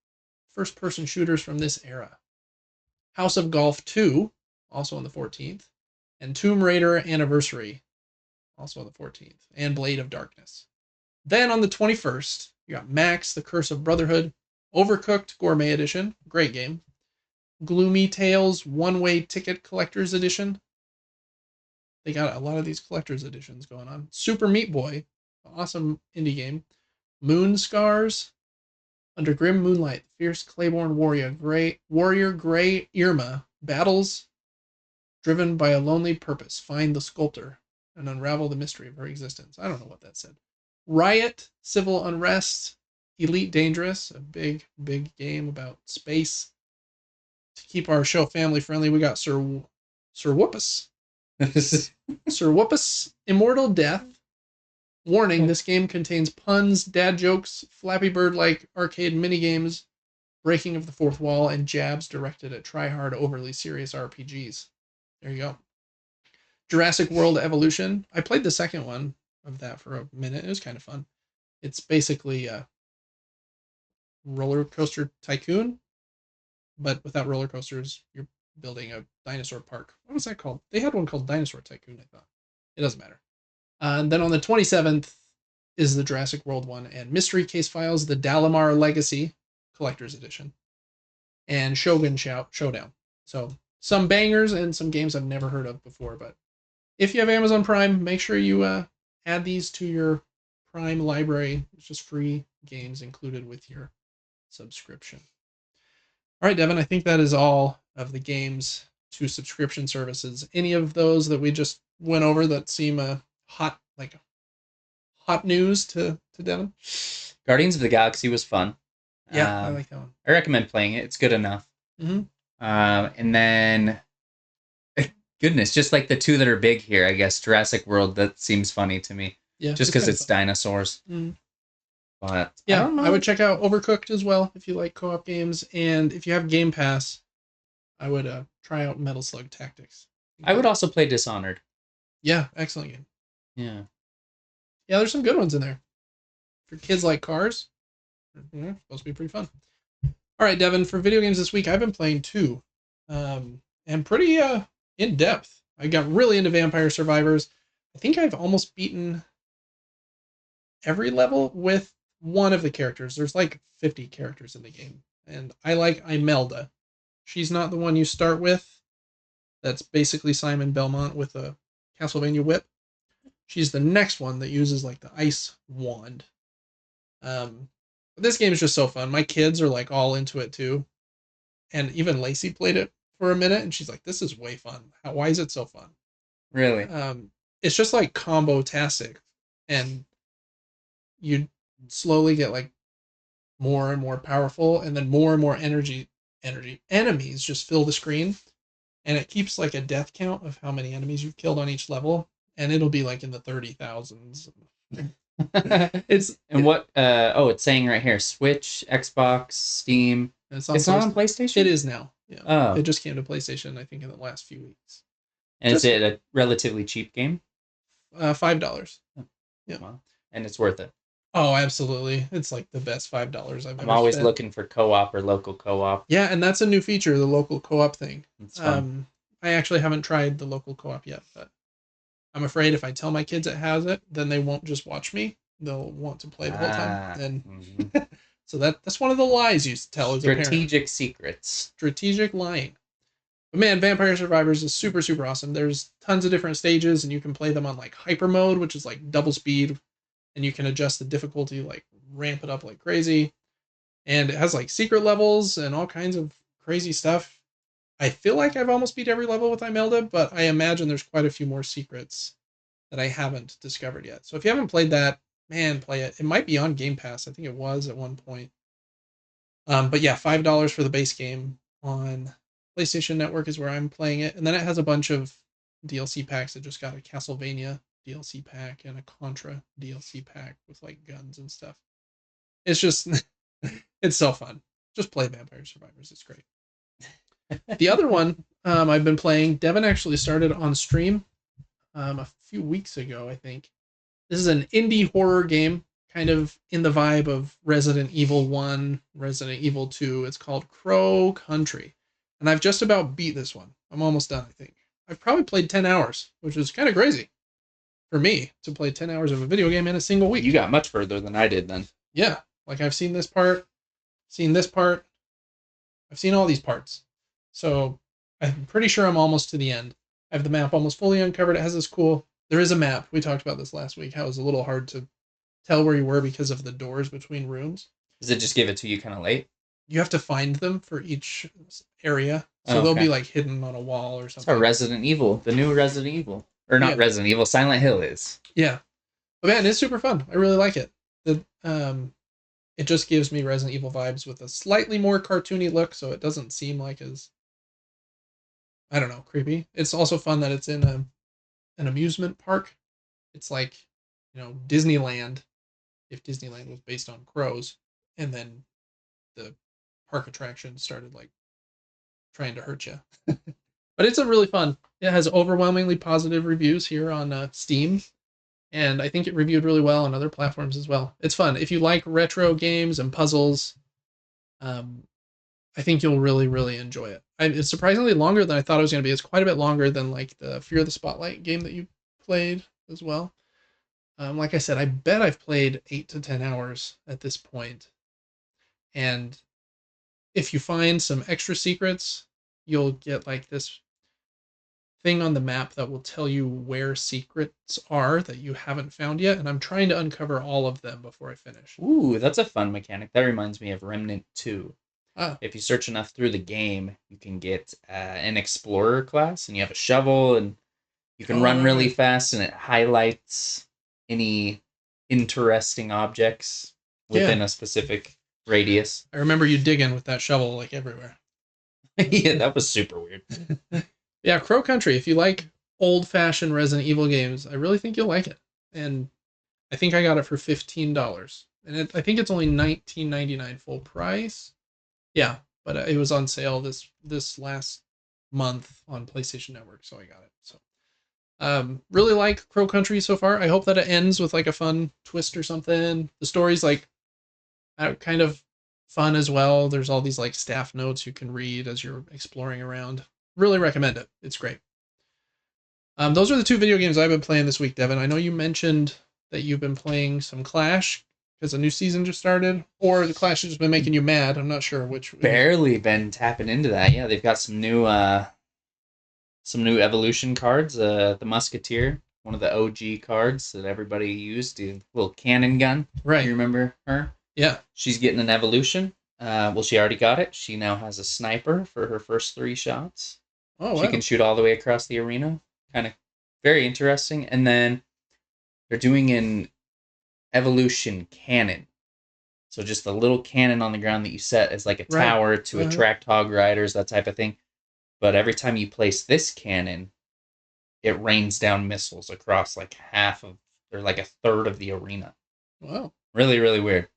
first-person shooters from this era. House of Golf 2, also on the 14th, and Tomb Raider Anniversary, also on the 14th, and Blade of Darkness. Then on the 21st, you got Max, The Curse of Brotherhood, Overcooked Gourmet Edition, great game. Gloomy Tales One-Way Ticket Collector's Edition. They got a lot of these collector's editions going on. Super Meat Boy, awesome indie game. Moon Scars, Under Grim Moonlight, Fierce Claiborne Warrior Grey Irma battles driven by a lonely purpose. Find the sculptor and unravel the mystery of her existence. I don't know what that said. Riot, Civil Unrest, Elite Dangerous, a big game about space. To keep our show family friendly, we got Sir Whoopus. Sir Whoopus, Immortal Death. Warning, this game contains puns, dad jokes, Flappy Bird-like arcade minigames, breaking of the fourth wall, and jabs directed at try-hard, overly serious RPGs. There you go. Jurassic World Evolution. I played the second one of that for a minute. It was kind of fun. It's basically a roller coaster tycoon, but without roller coasters. You're building a dinosaur park. What was that called? They had one called Dinosaur Tycoon, I thought. It doesn't matter. And then on the 27th is the Jurassic World one, and Mystery Case Files, the Dalamar Legacy Collector's Edition, and Shogun Showdown. So some bangers and some games I've never heard of before, but if you have Amazon Prime, make sure you add these to your Prime library. It's just free games included with your subscription. All right, Devin, I think that is all of the games to subscription services. Any of those that we just went over that seem hot news to Devin? Guardians of the Galaxy was fun. Yeah, I like that one. I recommend playing it. It's good enough. Mm-hmm. And then, goodness, just like the two that are big here, I guess Jurassic World, that seems funny to me. Yeah, just because it's dinosaurs. Mm-hmm. But yeah, I would check out Overcooked as well if you like co-op games, and if you have Game Pass, I would try out Metal Slug Tactics. I would also play Dishonored. Yeah, excellent game. Yeah, there's some good ones in there. For kids like cars, supposed to be pretty fun. All right, Devin, for video games this week, I've been playing two, and pretty in depth. I got really into Vampire Survivors. I think I've almost beaten every level with one of the characters. There's like 50 characters in the game, and I like Imelda. She's not the one you start with. That's basically Simon Belmont with a Castlevania whip. She's the next one that uses like the ice wand. But this game is just so fun. My kids are like all into it too, and even Lacey played it for a minute, and she's like, "This is way fun. Why is it so fun?" Really? It's just like combo-tastic, and you slowly get like more and more powerful, and then more and more energy enemies just fill the screen, and it keeps like a death count of how many enemies you've killed on each level, and it'll be like in the 30,000s. It's saying right here, Switch, Xbox, Steam. It's not on PlayStation? It is now. Yeah. Oh. It just came to PlayStation, I think, in the last few weeks. And is it a relatively cheap game? $5. Yeah. Well, and it's worth it. Oh, absolutely. It's like the best $5 I've ever I'm always spent. looking for co-op or local co-op. Yeah, and that's a new feature, the local co-op thing. It's fun. I actually haven't tried the local co-op yet, but I'm afraid if I tell my kids it has it, then they won't just watch me. They'll want to play the whole time. And so that's one of the lies you tell as a parent. Strategic secrets. Strategic lying. But man, Vampire Survivors is super, super awesome. There's tons of different stages, and you can play them on like hyper mode, which is like double speed, and you can adjust the difficulty, like ramp it up like crazy. And it has like secret levels and all kinds of crazy stuff. I feel like I've almost beat every level with Imelda, but I imagine there's quite a few more secrets that I haven't discovered yet. So if you haven't played that, man, play it. It might be on Game Pass. I think it was at one point. But yeah, $5 for the base game on PlayStation Network is where I'm playing it. And then it has a bunch of DLC packs. It just got a Castlevania DLC pack and a Contra DLC pack with like guns and stuff. It's just, it's so fun. Just play Vampire Survivors. It's great. The other one I've been playing, Devin actually started on stream a few weeks ago, I think. This is an indie horror game kind of in the vibe of Resident Evil 1, Resident Evil 2. It's called Crow Country. And I've just about beat this one. I'm almost done, I think. I've probably played 10 hours, which is kind of crazy for me to play 10 hours of a video game in a single week. You got much further than I did then. Yeah. Like I've seen this part, seen this part. I've seen all these parts. So I'm pretty sure I'm almost to the end. I have the map almost fully uncovered. It has this cool... There is a map. We talked about this last week, how it was a little hard to tell where you were because of the doors between rooms. Does it just give it to you kind of late? You have to find them for each area. So Oh, they'll okay. be like hidden on a wall or It's something. how Resident Evil, the new Resident Evil. Or not Yeah. Resident Evil, Silent Hill is. Yeah. But man, it's super fun. I really like it. It just gives me Resident Evil vibes with a slightly more cartoony look, so it doesn't seem like as, I don't know, creepy. It's also fun that it's in an amusement park. It's like, Disneyland, if Disneyland was based on crows, and then the park attraction started like trying to hurt you. But it's a really fun. It has overwhelmingly positive reviews here on Steam, and I think it reviewed really well on other platforms as well. It's fun. If you like retro games and puzzles, I think you'll really, really enjoy it. It's surprisingly longer than I thought it was going to be. It's quite a bit longer than like the Fear the Spotlight game that you played as well. Like I said, I bet I've played 8 to 10 hours at this point. And if you find some extra secrets, you'll get like this thing on the map that will tell you where secrets are that you haven't found yet. And I'm trying to uncover all of them before I finish. Ooh, that's a fun mechanic. That reminds me of Remnant 2. Ah, If you search enough through the game, you can get an explorer class, and you have a shovel, and you can run really right. fast, and it highlights any interesting objects within a specific radius. I remember you digging with that shovel like everywhere. Yeah, that was super weird. Yeah, Crow Country. If you like old-fashioned Resident Evil games, I really think you'll like it. And I think I got it for $15, and I think it's only $19.99 full price. Yeah, but it was on sale this last month on PlayStation Network, so I got it. So, really like Crow Country so far. I hope that it ends with like a fun twist or something. The story's like kind of fun as well. There's all these like staff notes you can read as you're exploring around. Really recommend it. It's great. Those are the 2 video games I've been playing this week, Devin. I know you mentioned that you've been playing some Clash because a new season just started, or the Clash has just been making you mad. I'm not sure which. Barely been tapping into that. Yeah, they've got some new evolution cards. The Musketeer, one of the OG cards that everybody used, the little cannon gun. Right. You remember her? Yeah. She's getting an evolution. Well, she already got it. She now has a sniper for her first 3 shots. Oh, wow. She can shoot all the way across the arena. Kind of very interesting. And then they're doing an evolution cannon. So just a little cannon on the ground that you set as like a Right. tower to attract hog riders, that type of thing. But every time you place this cannon, it rains down missiles across like like a third of the arena. Wow. Really, really weird.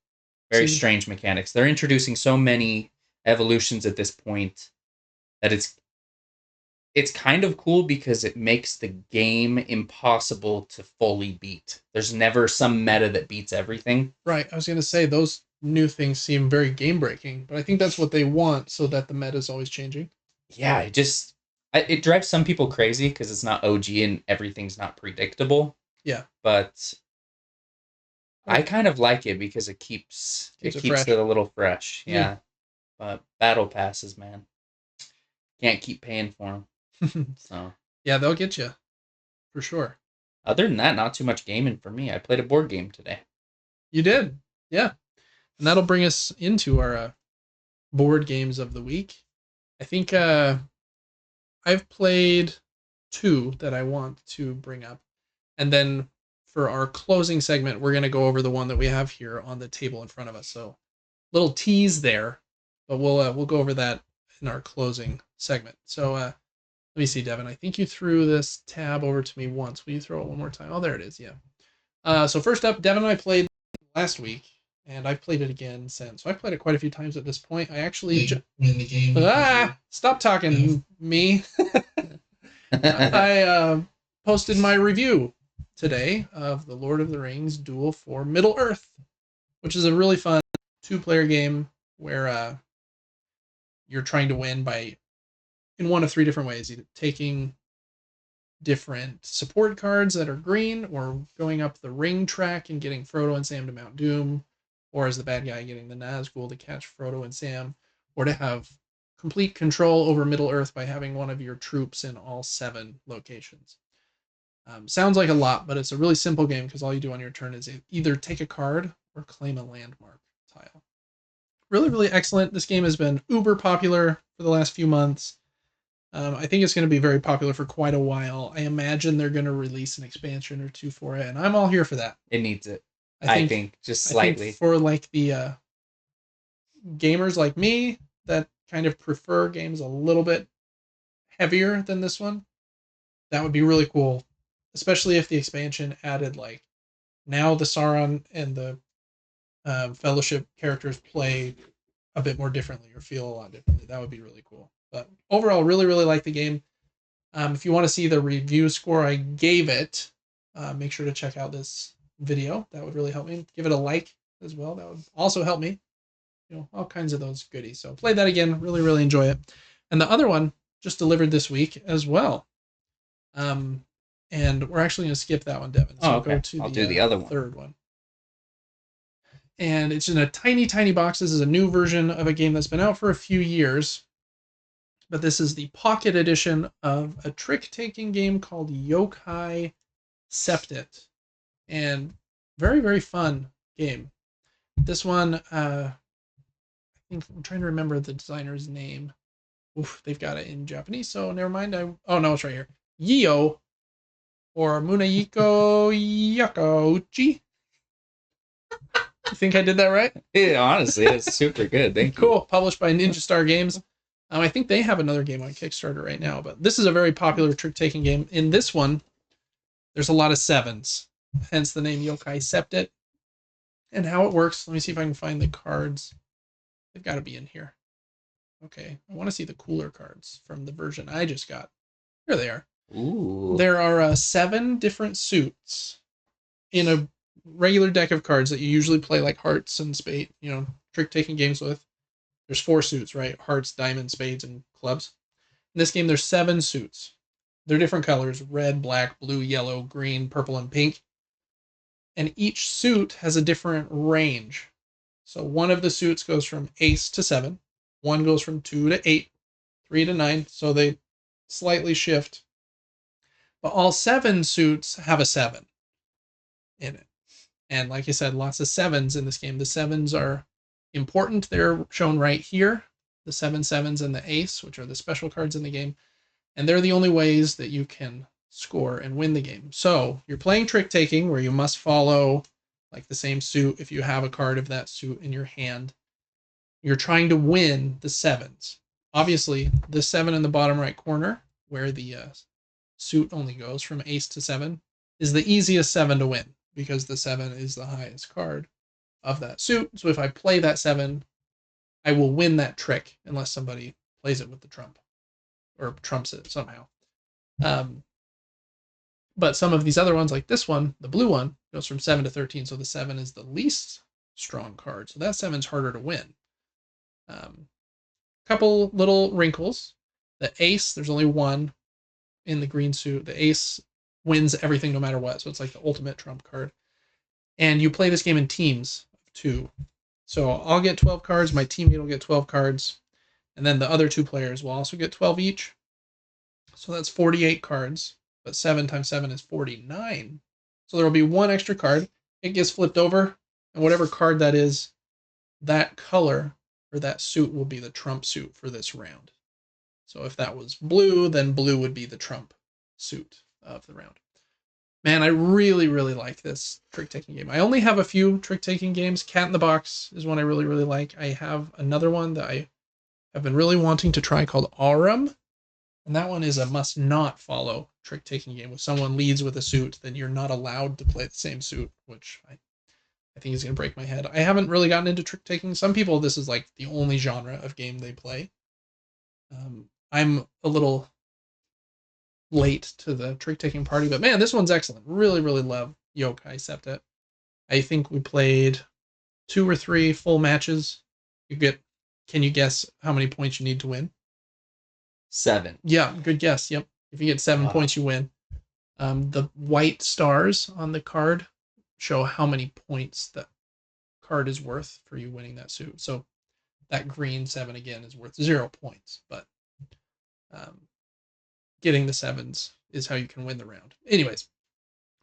Very See- strange mechanics. They're introducing so many evolutions at this point that it's kind of cool because it makes the game impossible to fully beat. There's never some meta that beats everything. Right. I was going to say those new things seem very game breaking, but I think that's what they want so that the meta is always changing. Yeah, it drives some people crazy because it's not OG and everything's not predictable. Yeah. But I kind of like it because it keeps Keeps it it fresh. a little fresh. Yeah. Yeah. But battle passes, man. Can't keep paying for them. So, Yeah, they'll get you for sure. other than that, not too much gaming for me. I played a board game today. You did. Yeah. And that'll bring us into our board games of the week. I think I've played 2 that I want to bring up. And then for our closing segment, we're going to go over the one that we have here on the table in front of us. So, little tease there, but we'll go over that in our closing segment. So, let me see, Devin. I think you threw this tab over to me once. Will you throw it one more time? Oh, there it is. Yeah. So first up, Devin and I played last week, and I've played it again since. So I've played it quite a few times at this point. I actually win the game. Stop talking, me. I posted my review today of the Lord of the Rings Duel for Middle Earth, which is a really fun 2-player game where you're trying to win in one of 3 different ways, either taking different support cards that are green, or going up the ring track and getting Frodo and Sam to Mount Doom, or as the bad guy getting the Nazgul to catch Frodo and Sam, or to have complete control over Middle Earth by having one of your troops in all 7 locations. Sounds like a lot, but it's a really simple game because all you do on your turn is either take a card or claim a landmark tile. Really, really excellent. This game has been uber popular for the last few months. I think it's going to be very popular for quite a while. I imagine they're going to release an expansion or 2 for it, and I'm all here for that. It needs it. I think just slightly. I think for like the gamers like me that kind of prefer games a little bit heavier than this one, that would be really cool. Especially if the expansion added, like, now the Sauron and the Fellowship characters play a bit more differently or feel a lot differently. That would be really cool. But overall, really, really like the game. If you want to see the review score I gave it, make sure to check out this video. That would really help me. Give it a like as well. That would also help me. All kinds of those goodies. So play that again. Really, really enjoy it. And the other one just delivered this week as well. And we're actually going to skip that one, Devin. So okay. Go to I'll do the other one. Third one. And it's in a tiny, tiny box. This is a new version of a game that's been out for a few years. But this is the pocket edition of a trick-taking game called Yokai Septet. And very, very fun game. This one, I think I'm trying to remember the designer's name. Oof, they've got it in Japanese, so never mind. Oh, no, it's right here. Yio, or Munehiko Yakouchi. You think I did that right? Yeah, honestly, it's super good. Thank you. Cool. Published by Ninja Star Games. I think they have another game on Kickstarter right now, but this is a very popular trick-taking game. In this one, there's a lot of 7s, hence the name Yokai Septet. And how it works, let me see if I can find the cards. They've got to be in here. Okay, I want to see the cooler cards from the version I just got. Here they are. Ooh. There are 7 different suits in a regular deck of cards that you usually play like hearts and spade, trick-taking games with. There's 4 suits, right? Hearts, diamonds, spades, and clubs. In this game, there's 7 suits. They're different colors: red, black, blue, yellow, green, purple, and pink. And each suit has a different range. So one of the suits goes from ace to 7. One goes from 2 to 8, 3 to 9. So they slightly shift. But all 7 suits have a 7 in it. And like I said, lots of 7s in this game. The 7s are important. They're shown right here. The 7 7s and the ace, which are the special cards in the game. And they're the only ways that you can score and win the game. So you're playing trick-taking, where you must follow like the same suit if you have a card of that suit in your hand. You're trying to win the 7s. Obviously, the 7 in the bottom right corner, where the suit only goes from ace to 7, is the easiest 7 to win, because the 7 is the highest card of that suit. So if I play that 7, I will win that trick unless somebody plays it with the trump or trumps it somehow. But some of these other ones, like this one, the blue one, goes from 7 to 13. So the 7 is the least strong card. So that 7's harder to win. Couple little wrinkles. The ace, there's only 1 in the green suit. The ace wins everything no matter what. So it's like the ultimate trump card. And you play this game in teams of 2. So I'll get 12 cards. My teammate will get 12 cards. And then the other 2 players will also get 12 each. So that's 48 cards. But 7 times 7 is 49. So there will be 1 extra card. It gets flipped over. And whatever card that is, that color or that suit will be the trump suit for this round. So if that was blue, then blue would be the trump suit of the round. Man, I really, really like this trick-taking game. I only have a few trick-taking games. Cat in the Box is one I really, really like. I have another one that I have been really wanting to try called Aurum. And that one is a must-not-follow trick-taking game. If someone leads with a suit, then you're not allowed to play the same suit, which I think is going to break my head. I haven't really gotten into trick-taking. Some people, this is like the only genre of game they play. I'm a little late to the trick taking party. But man, this one's excellent. Really, really love Yokai Septet. I think we played 2 or 3 full matches. Can you guess how many points you need to win? 7. Yeah, good guess. Yep. If you get 7 points, you win. The white stars on the card show how many points that card is worth for you winning that suit. So that green 7 again is worth 0 points, but getting the 7s is how you can win the round. Anyways,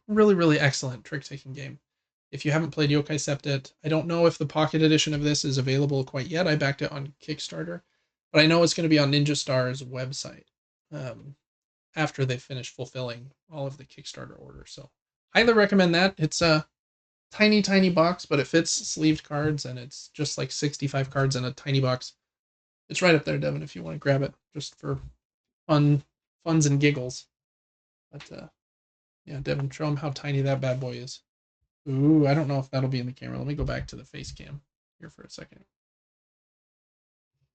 really, really excellent trick-taking game. If you haven't played Yokai Septet, I don't know if the Pocket Edition of this is available quite yet. I backed it on Kickstarter, but I know it's going to be on Ninja Star's website after they finish fulfilling all of the Kickstarter orders. So highly recommend that. It's a tiny, tiny box, but it fits sleeved cards, and it's just like 65 cards in a tiny box. It's right up there, Devin, if you want to grab it, just for funs and giggles. But yeah, Devin, show them how tiny that bad boy is. Ooh, I don't know if that'll be in the camera. Let me go back to the face cam here for a second.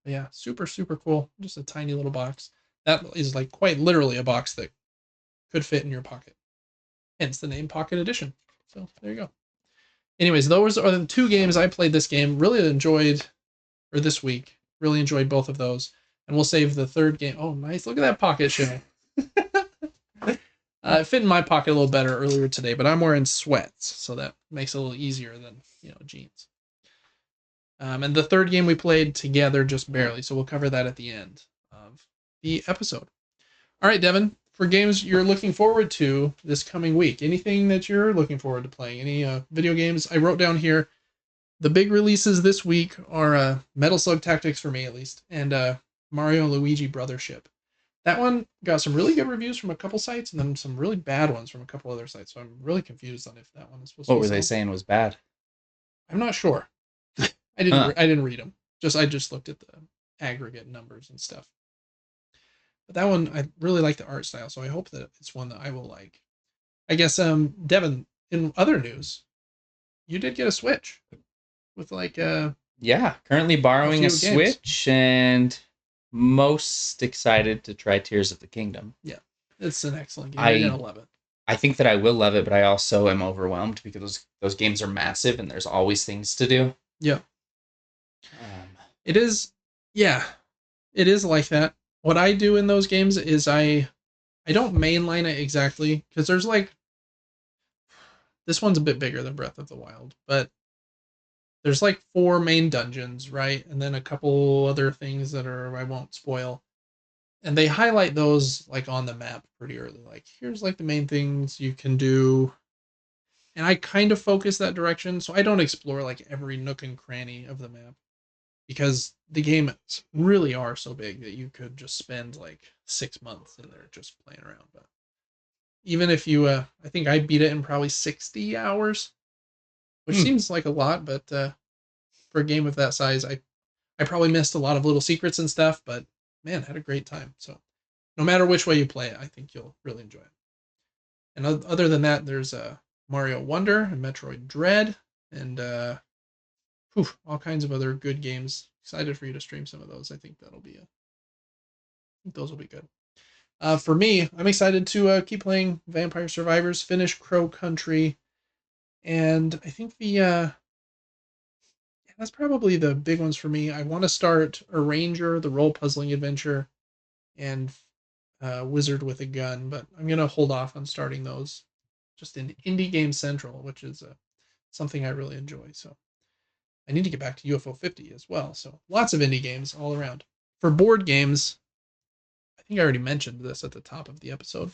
But yeah, super, super cool. Just a tiny little box. That is like quite literally a box that could fit in your pocket. Hence the name Pocket Edition. So there you go. Anyways, those are the 2 games I played this game. Really enjoyed, or this week. Really enjoyed both of those. And we'll save the 3rd game. Oh, nice. Look at that pocket shell. It fit in my pocket a little better earlier today, but I'm wearing sweats, so that makes it a little easier than, jeans. And the 3rd game we played together just barely, so we'll cover that at the end of the episode. All right, Devin, for games you're looking forward to this coming week, anything that you're looking forward to playing? Any video games? I wrote down here, the big releases this week are Metal Slug Tactics, for me at least, and Mario and Luigi Brothership. That one got some really good reviews from a couple sites, and then some really bad ones from a couple other sites. So I'm really confused on if that one is supposed to be. What were they saying was bad? I'm not sure. I didn't read them. I just looked at the aggregate numbers and stuff. But that one, I really like the art style, so I hope that it's one that I will like. I guess, Devin, in other news, you did get a Switch with yeah, currently borrowing a few Switch, and most excited to try Tears of the Kingdom. Yeah, it's an excellent game. You're gonna love it. I think that I will love it, but I also am overwhelmed because those games are massive and there's always things to do. Yeah. It is, yeah, it is like that. What I do in those games is I don't mainline it exactly, because there's this one's a bit bigger than Breath of the Wild, but there's 4 main dungeons, right? And then a couple other things that I won't spoil. And they highlight those on the map pretty early. Here's the main things you can do. And I kind of focus that direction, so I don't explore every nook and cranny of the map, because the games really are so big that you could just spend 6 months in there just playing around. But even if you, I think I beat it in probably 60 hours, which seems like a lot, but for a game of that size, I probably missed a lot of little secrets and stuff, but man, I had a great time. So no matter which way you play it, I think you'll really enjoy it. And other than that, there's Mario Wonder and Metroid Dread, and all kinds of other good games. Excited for you to stream some of those. I think those will be good. For me, I'm excited to keep playing Vampire Survivors, finish Crow Country, and I think that's probably the big ones for me. I want to start Arranger, the role puzzling adventure, and Wizard with a Gun, but I'm going to hold off on starting those just in Indie Game Central, which is something I really enjoy. So I need to get back to UFO 50 as well. So lots of indie games all around. For board games, I think I already mentioned this at the top of the episode,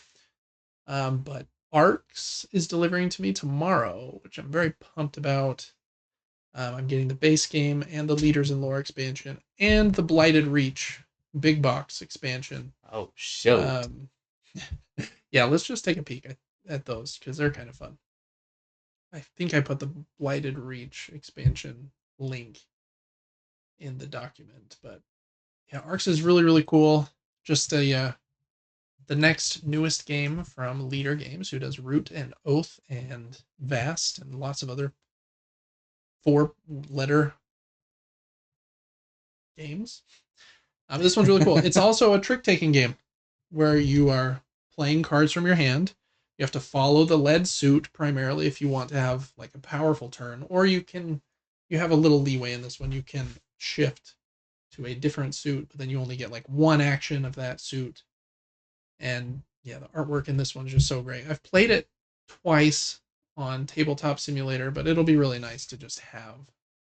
but Arcs is delivering to me tomorrow, which I'm very pumped about. I'm getting the base game and the Leaders in Lore expansion and the Blighted Reach big box expansion. Oh, shoot. Yeah, let's just take a peek at those, because they're kind of fun. I think I put the Blighted Reach expansion link in the document, but yeah, Arcs is really, really cool. Just the next newest game from Leader Games, who does Root and Oath and Vast and lots of other 4-letter games. This one's really cool. It's also a trick-taking game where you are playing cards from your hand. You have to follow the lead suit primarily if you want to have like a powerful turn, or you have a little leeway in this one. You can shift to a different suit, but then you only get like one action of that suit. And yeah, the artwork in this one is just so great. I've played it twice on Tabletop Simulator, but it'll be really nice to just have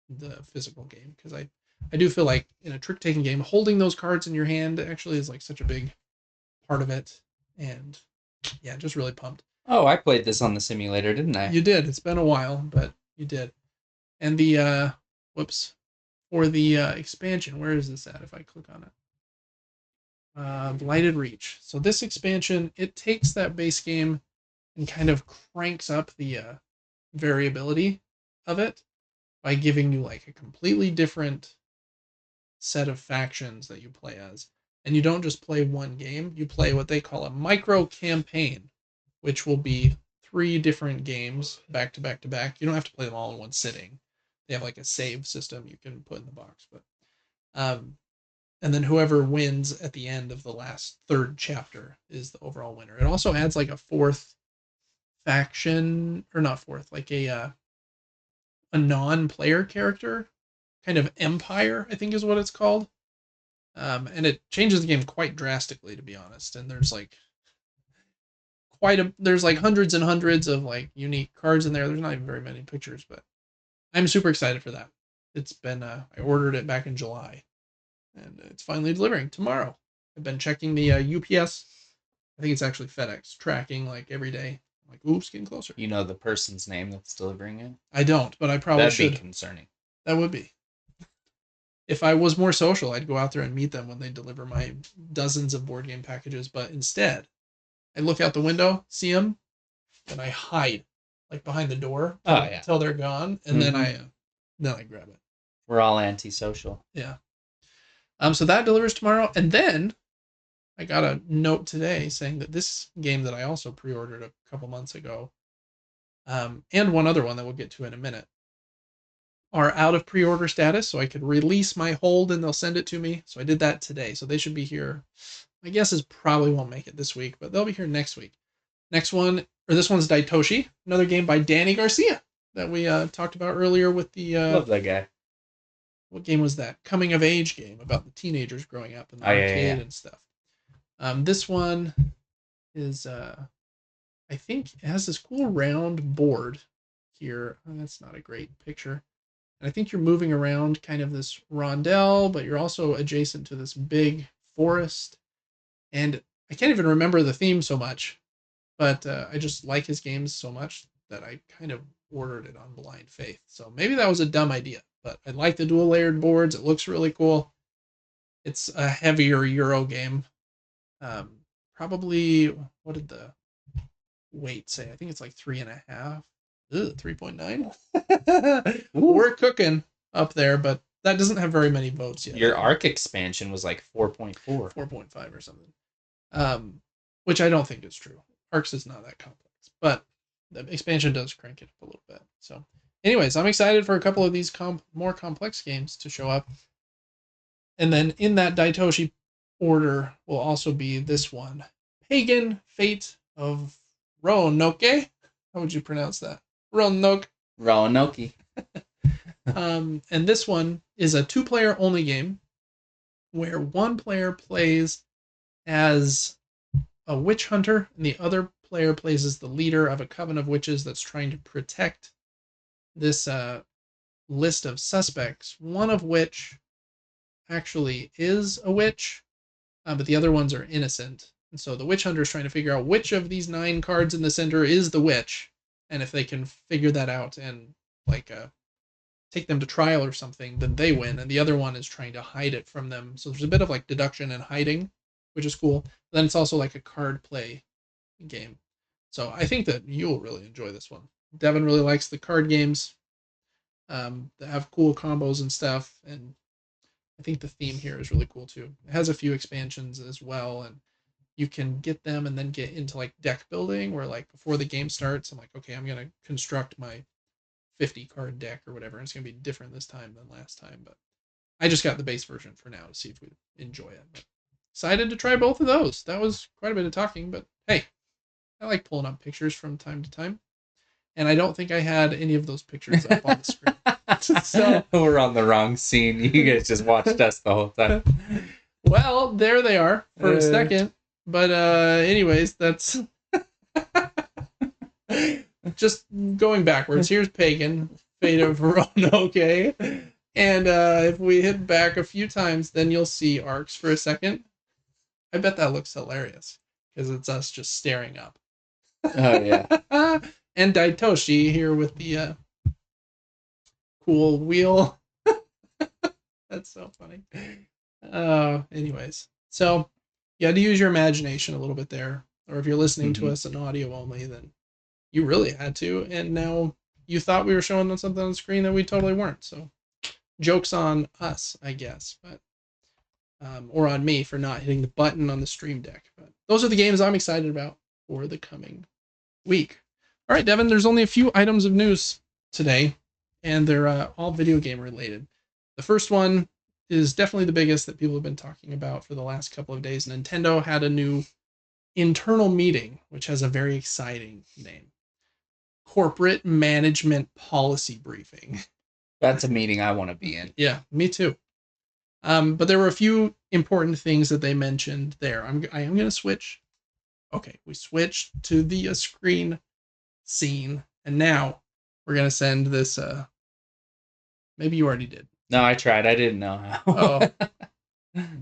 the physical game because I do feel like in a trick taking game, holding those cards in your hand actually is like such a big part of it. And yeah, just really pumped. Oh, I played this on the simulator, didn't I? You did. It's been a while, but you did. And the for the expansion, where is this at if I click on it? Blighted Reach. So this expansion, it takes that base game and kind of cranks up the variability of it by giving you like a completely different set of factions that you play as. And you don't just play one game, you play what they call a micro campaign, which will be 3 different games back to back to back. You don't have to play them all in one sitting. They have like a save system you can put in the box, but and then whoever wins at the end of the last 3rd chapter is the overall winner. It also adds like a 4th faction, or not 4th, like a non-player character, kind of empire, I think is what it's called. And it changes the game quite drastically, to be honest. And there's like there's like hundreds and hundreds of like unique cards in there. There's not even very many pictures, but I'm super excited for that. It's been I ordered it back in July, and it's finally delivering tomorrow. I've been checking the UPS. I think it's actually FedEx tracking like every day. I'm like, oops, getting closer. You know the person's name that's delivering it? I don't, but I probably That'd should. be concerning. That would be. If I was more social, I'd go out there and meet them when they deliver my dozens of board game packages. But instead, I look out the window, see them, and I hide like behind the door until they're gone, and then I grab it. We're all antisocial. Yeah. So that delivers tomorrow, and then I got a note today saying that this game that I also pre-ordered a couple months ago, and one other one that we'll get to in a minute, are out of pre-order status, so I could release my hold and they'll send it to me. So I did that today. So they should be here. My guess is probably won't make it this week, but they'll be here next week. This one's Daitoshi, another game by Danny Garcia that we talked about earlier with the Love that guy. What game was that? Coming of age game about the teenagers growing up in the arcade and stuff. This one is I think it has this cool round board here. Oh, that's not a great picture. And I think you're moving around kind of this rondelle, but you're also adjacent to this big forest. And I can't even remember the theme so much, but I just like his games so much that I kind of ordered it on blind faith. So maybe that was a dumb idea, but I like the dual layered boards. It looks really cool. It's a heavier Euro game. Probably, what did the weight say? I think it's like 3.5. 3.9. We're cooking up there, but that doesn't have very many votes yet. Your Arc expansion was like 4.4. 4.5 or something. Which I don't think is true. Arcs is not that complex, but the expansion does crank it up a little bit. So anyways, I'm excited for a couple of these more complex games to show up. And then in that Daitoshi order will also be this one, Pagan Fate of Roanoke. How would you pronounce that? Roanoke. And this one is a 2-player only game where one player plays as a witch hunter and the other player plays as the leader of a coven of witches that's trying to protect this list of suspects, one of which actually is a witch, but the other ones are innocent. And so the witch hunter is trying to figure out which of these 9 cards in the center is the witch. And if they can figure that out and like take them to trial or something, then they win. And the other one is trying to hide it from them. So there's a bit of like deduction and hiding, which is cool. But then it's also like a card play game. So I think that you'll really enjoy this one. Devin really likes the card games that have cool combos and stuff. And I think the theme here is really cool too. It has a few expansions as well, and you can get them and then get into like deck building where like before the game starts, I'm like, okay, I'm going to construct my 50 card deck or whatever. And it's going to be different this time than last time, but I just got the base version for now to see if we enjoy it. But excited to try both of those. That was quite a bit of talking, but hey, I like pulling up pictures from time to time. And I don't think I had any of those pictures up on the screen. So we're on the wrong scene. You guys just watched us the whole time. Well, there they are for a second. But anyways, that's just going backwards. Here's Pagan, Fate of Roanoke. And if we hit back a few times, then you'll see Arcs for a second. I bet that looks hilarious because it's us just staring up. Oh, yeah. And Daitoshi here with the cool wheel. That's so funny. Anyways, so you had to use your imagination a little bit there. Or if you're listening to us in audio only, then you really had to. And now you thought we were showing something on the screen that we totally weren't. So joke's on us, I guess. But or on me for not hitting the button on the stream deck. But those are the games I'm excited about for the coming week. All right, Devin, there's only a few items of news today, and they're all video game related. The first one is definitely the biggest that people have been talking about for the last couple of days. Nintendo had a new internal meeting, which has a very exciting name. Corporate Management Policy Briefing. That's a meeting I want to be in. Yeah, me too. But there were a few important things that they mentioned there. I am going to switch. Okay, we switched to the screen scene, and now we're going to send this. Maybe you already did. No, I tried. I didn't know how.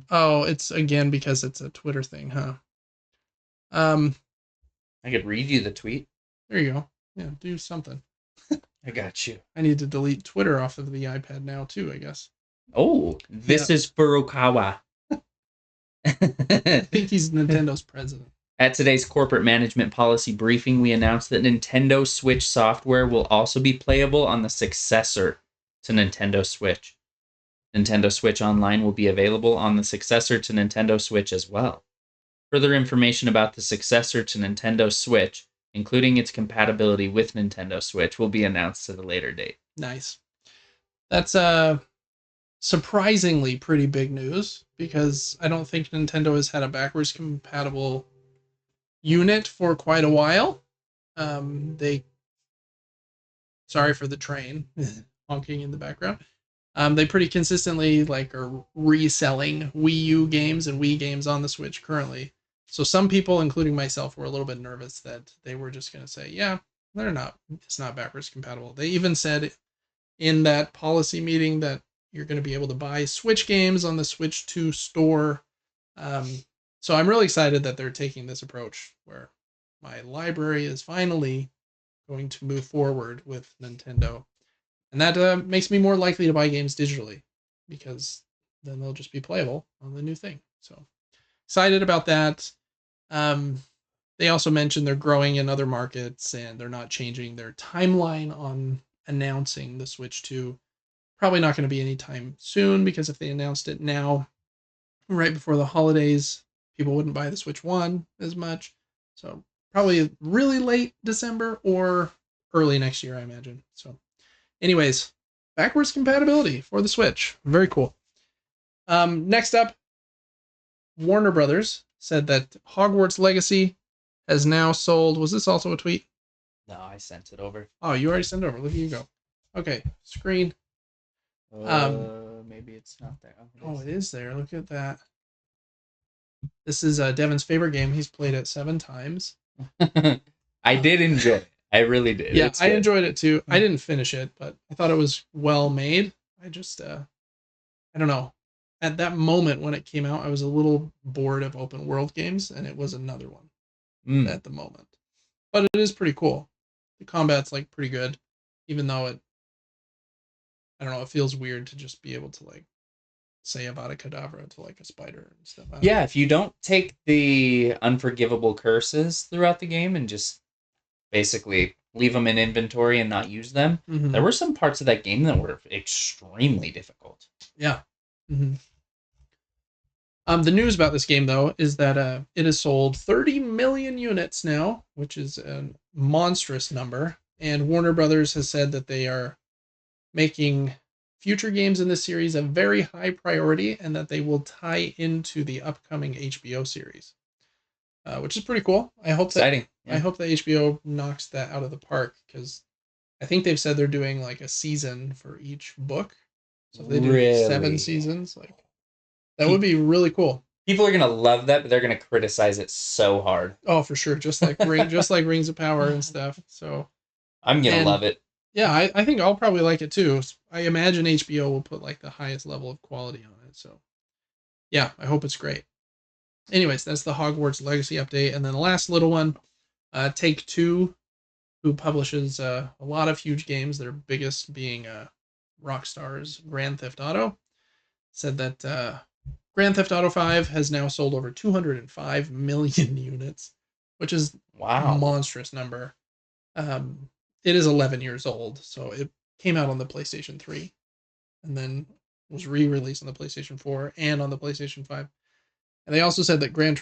Oh, it's again because it's a Twitter thing, huh? I could read you the tweet. There you go. Yeah, do something. I got you. I need to delete Twitter off of the iPad now too, I guess. Oh, this is Furukawa. I think he's Nintendo's president. At today's corporate management policy briefing, we announced that Nintendo Switch software will also be playable on the successor to Nintendo Switch. Nintendo Switch Online will be available on the successor to Nintendo Switch as well. Further information about the successor to Nintendo Switch, including its compatibility with Nintendo Switch, will be announced at a later date. Nice. That's surprisingly pretty big news, because I don't think Nintendo has had a backwards compatible unit for quite a while. Sorry for the train honking in the background. They pretty consistently are reselling Wii U games and Wii games on the Switch currently. So some people, including myself, were a little bit nervous that they were just going to say, yeah, it's not backwards compatible. They even said in that policy meeting that you're going to be able to buy Switch games on the Switch 2 store. So I'm really excited that they're taking this approach where my library is finally going to move forward with Nintendo. And that makes me more likely to buy games digitally, because then they'll just be playable on the new thing. So excited about that. They also mentioned they're growing in other markets and they're not changing their timeline on announcing the Switch 2. Probably not going to be anytime soon, because if they announced it now, right before the holidays, people wouldn't buy the Switch 1 as much. So probably really late December or early next year, I imagine. So anyways, backwards compatibility for the Switch. Very cool. Next up, Warner Brothers said that Hogwarts Legacy has now sold. Was this also a tweet? No, I sent it over. Oh, you already sent it over. Look at you go. Okay, screen. Maybe it's not there. Oh, it is there. Look at that. This is Devin's favorite game. He's played it 7 times. I did enjoy it. I really did. Yeah, I enjoyed it too. I didn't finish it, but I thought it was well made. I just, I don't know. At that moment when it came out, I was a little bored of open world games, and it was another one at the moment. But it is pretty cool. The combat's pretty good, even though I don't know, it feels weird to just be able to say Avada Kedavra to a spider and stuff. Yeah, if you don't take the unforgivable curses throughout the game and just basically leave them in inventory and not use them, there were some parts of that game that were extremely difficult. Yeah. Mm-hmm. The news about this game, though, is that it has sold 30 million units now, which is a monstrous number. And Warner Brothers has said that they are making future games in this series a very high priority and that they will tie into the upcoming HBO series, which is pretty cool. I hope Exciting. I hope that HBO knocks that out of the park, because I think they've said they're doing like a season for each book. So if they do 7 seasons, like that would be really cool. People are gonna love that, but they're gonna criticize it so hard. Oh, for sure. Just like Rings of Power and stuff. So I'm gonna love it. yeah, I think I'll probably like it too. I imagine HBO will put like the highest level of quality on it. So yeah, I hope it's great. Anyways, that's the Hogwarts Legacy update. And then the last little one, Take-Two, who publishes a lot of huge games, their biggest being Rockstar's Grand Theft Auto, said that Grand Theft Auto 5 has now sold over 205 million units, which is a monstrous number. It is 11 years old, so it came out on the PlayStation 3 and then was re-released on the PlayStation 4 and on the PlayStation 5. And they also said that Grand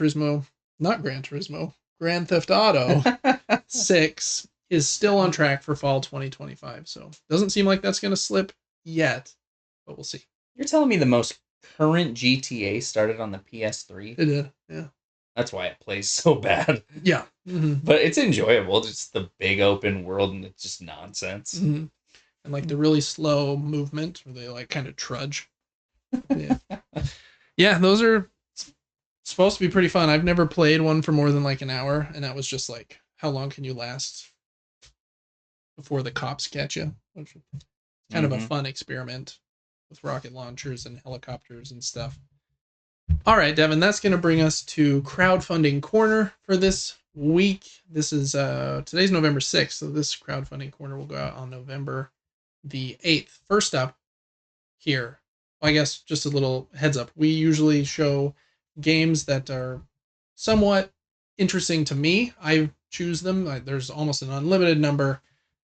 Theft Auto 6 is still on track for fall 2025. So doesn't seem like that's going to slip yet, but we'll see. You're telling me the most current GTA started on the PS3? It did, yeah. That's why it plays so bad. Yeah. Mm-hmm. But it's enjoyable. Just the big open world, and it's just nonsense. Mm-hmm. And like the really slow movement where they like kind of trudge. Yeah. Yeah, those are supposed to be pretty fun. I've never played one for more than like an hour, and that was just like, how long can you last before the cops catch you? Which is kind of a fun experiment with rocket launchers and helicopters and stuff. All right, Devin, that's going to bring us to crowdfunding corner for this week. This is today's November 6th, so this crowdfunding corner will go out on November the 8th. First up here, I guess just a little heads up. We usually show games that are somewhat interesting to me. I choose them. There's almost an unlimited number,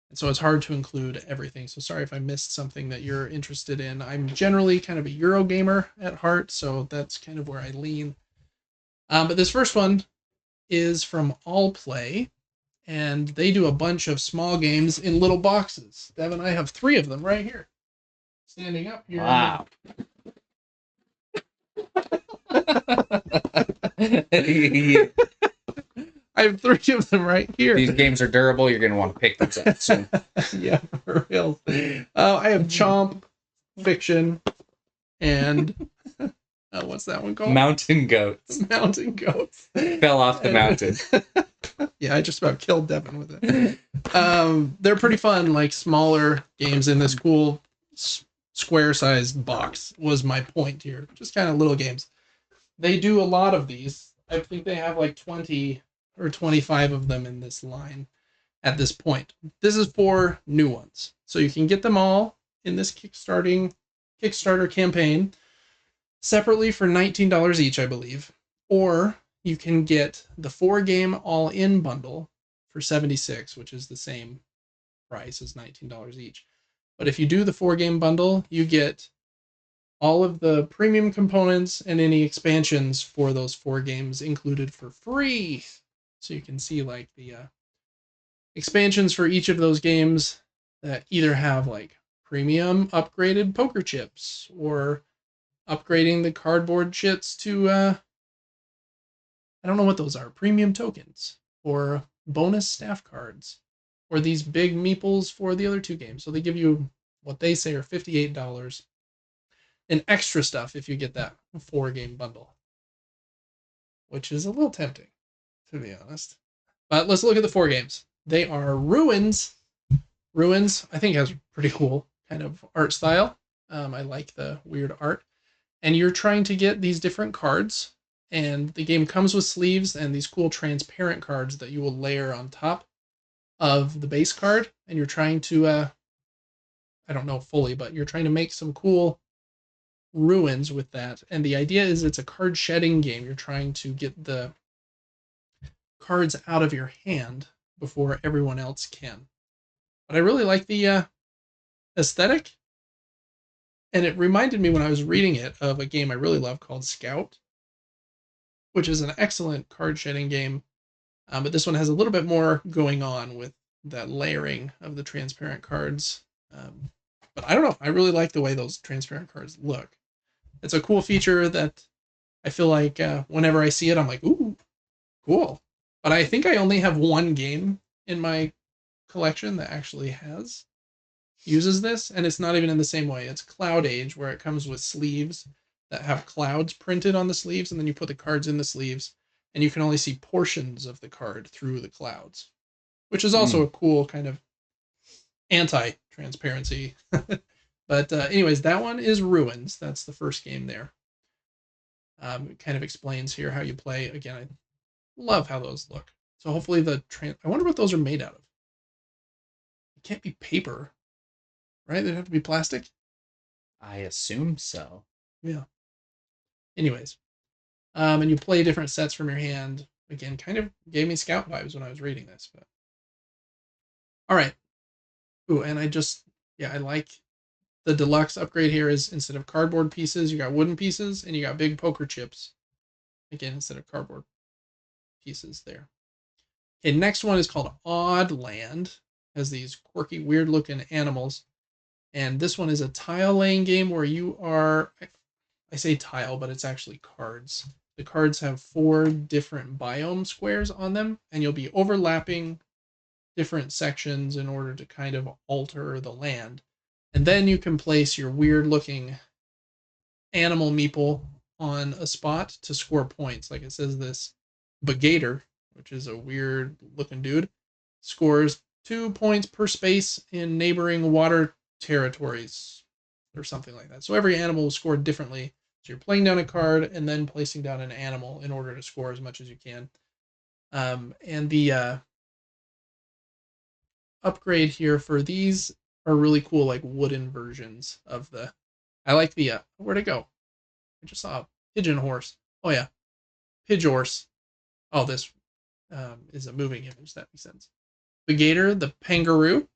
and so it's hard to include everything. So sorry if I missed something that you're interested in. I'm generally kind of a Euro gamer at heart, so that's kind of where I lean. But this first one is from All Play, and they do a bunch of small games in little boxes. Devin, I have 3 of them right here, standing up here. Wow. I have 3 of them right here. These games are durable. You're going to want to pick these up soon. Yeah, for real. I have Chomp, Fiction, and what's that one called? Mountain Goats. Mountain Goats. Fell off the mountain. Yeah, I just about killed Devin with it. They're pretty fun, like smaller games in this cool square-sized box was my point here. Just kind of little games. They do a lot of these. I think they have like 20 or 25 of them in this line at this point. This is for new ones. So you can get them all in this Kickstarter campaign separately for $19 each, I believe. Or you can get the 4-game all-in bundle for $76, which is the same price as $19 each. But if you do the 4-game bundle, you get all of the premium components and any expansions for those 4 games included for free. So you can see like the expansions for each of those games that either have like premium upgraded poker chips, or upgrading the cardboard chits to I don't know what those are, premium tokens, or bonus staff cards, or these big meeples for the other 2 games. So they give you what they say are $58 in extra stuff if you get that 4-game bundle, which is a little tempting, to be honest. But let's look at the 4 games. They are Ruins. Ruins, I think, has pretty cool kind of art style. I like the weird art. And you're trying to get these different cards, and the game comes with sleeves and these cool transparent cards that you will layer on top of the base card. And you're trying to, I don't know fully, but you're trying to make some cool ruins with that. And the idea is it's a card shedding game. You're trying to get the cards out of your hand before everyone else can. But I really like the aesthetic. And it reminded me when I was reading it of a game I really love called Scout, which is an excellent card shedding game. But this one has a little bit more going on with that layering of the transparent cards. But I don't know. I really like the way those transparent cards look. It's a cool feature that I feel like whenever I see it, I'm like, ooh, cool. But I think I only have one game in my collection that actually uses this, and it's not even in the same way. It's Cloud Age, where it comes with sleeves that have clouds printed on the sleeves, and then you put the cards in the sleeves, and you can only see portions of the card through the clouds, which is also a cool kind of anti-transparency. But anyways, that one is Ruins. That's the first game there. It kind of explains here how you play. Again, I love how those look. So hopefully I wonder what those are made out of. It can't be paper, right? They'd have to be plastic. I assume so. Yeah. Anyways, and you play different sets from your hand. Again, kind of gave me Scout vibes when I was reading this. But all right. Ooh, and I like the deluxe upgrade here is instead of cardboard pieces, you got wooden pieces, and you got big poker chips. Again, instead of cardboard pieces there. Okay, next one is called Odd Land. Has these quirky, weird looking animals. And this one is a tile laying game where you are, I say tile, but it's actually cards. The cards have 4 different biome squares on them, and you'll be overlapping different sections in order to kind of alter the land. And then you can place your weird looking animal meeple on a spot to score points. Like it says this Bagator, which is a weird looking dude, scores 2 points per space in neighboring water territories or something like that. So every animal will score differently. So you're playing down a card and then placing down an animal in order to score as much as you can. And the upgrade here for these are really cool, like wooden versions of the. I like the where'd it go? I just saw a pigeon horse. Oh yeah, Pidgeorse. Oh, this is a moving image. That makes sense. The gator, the kangaroo,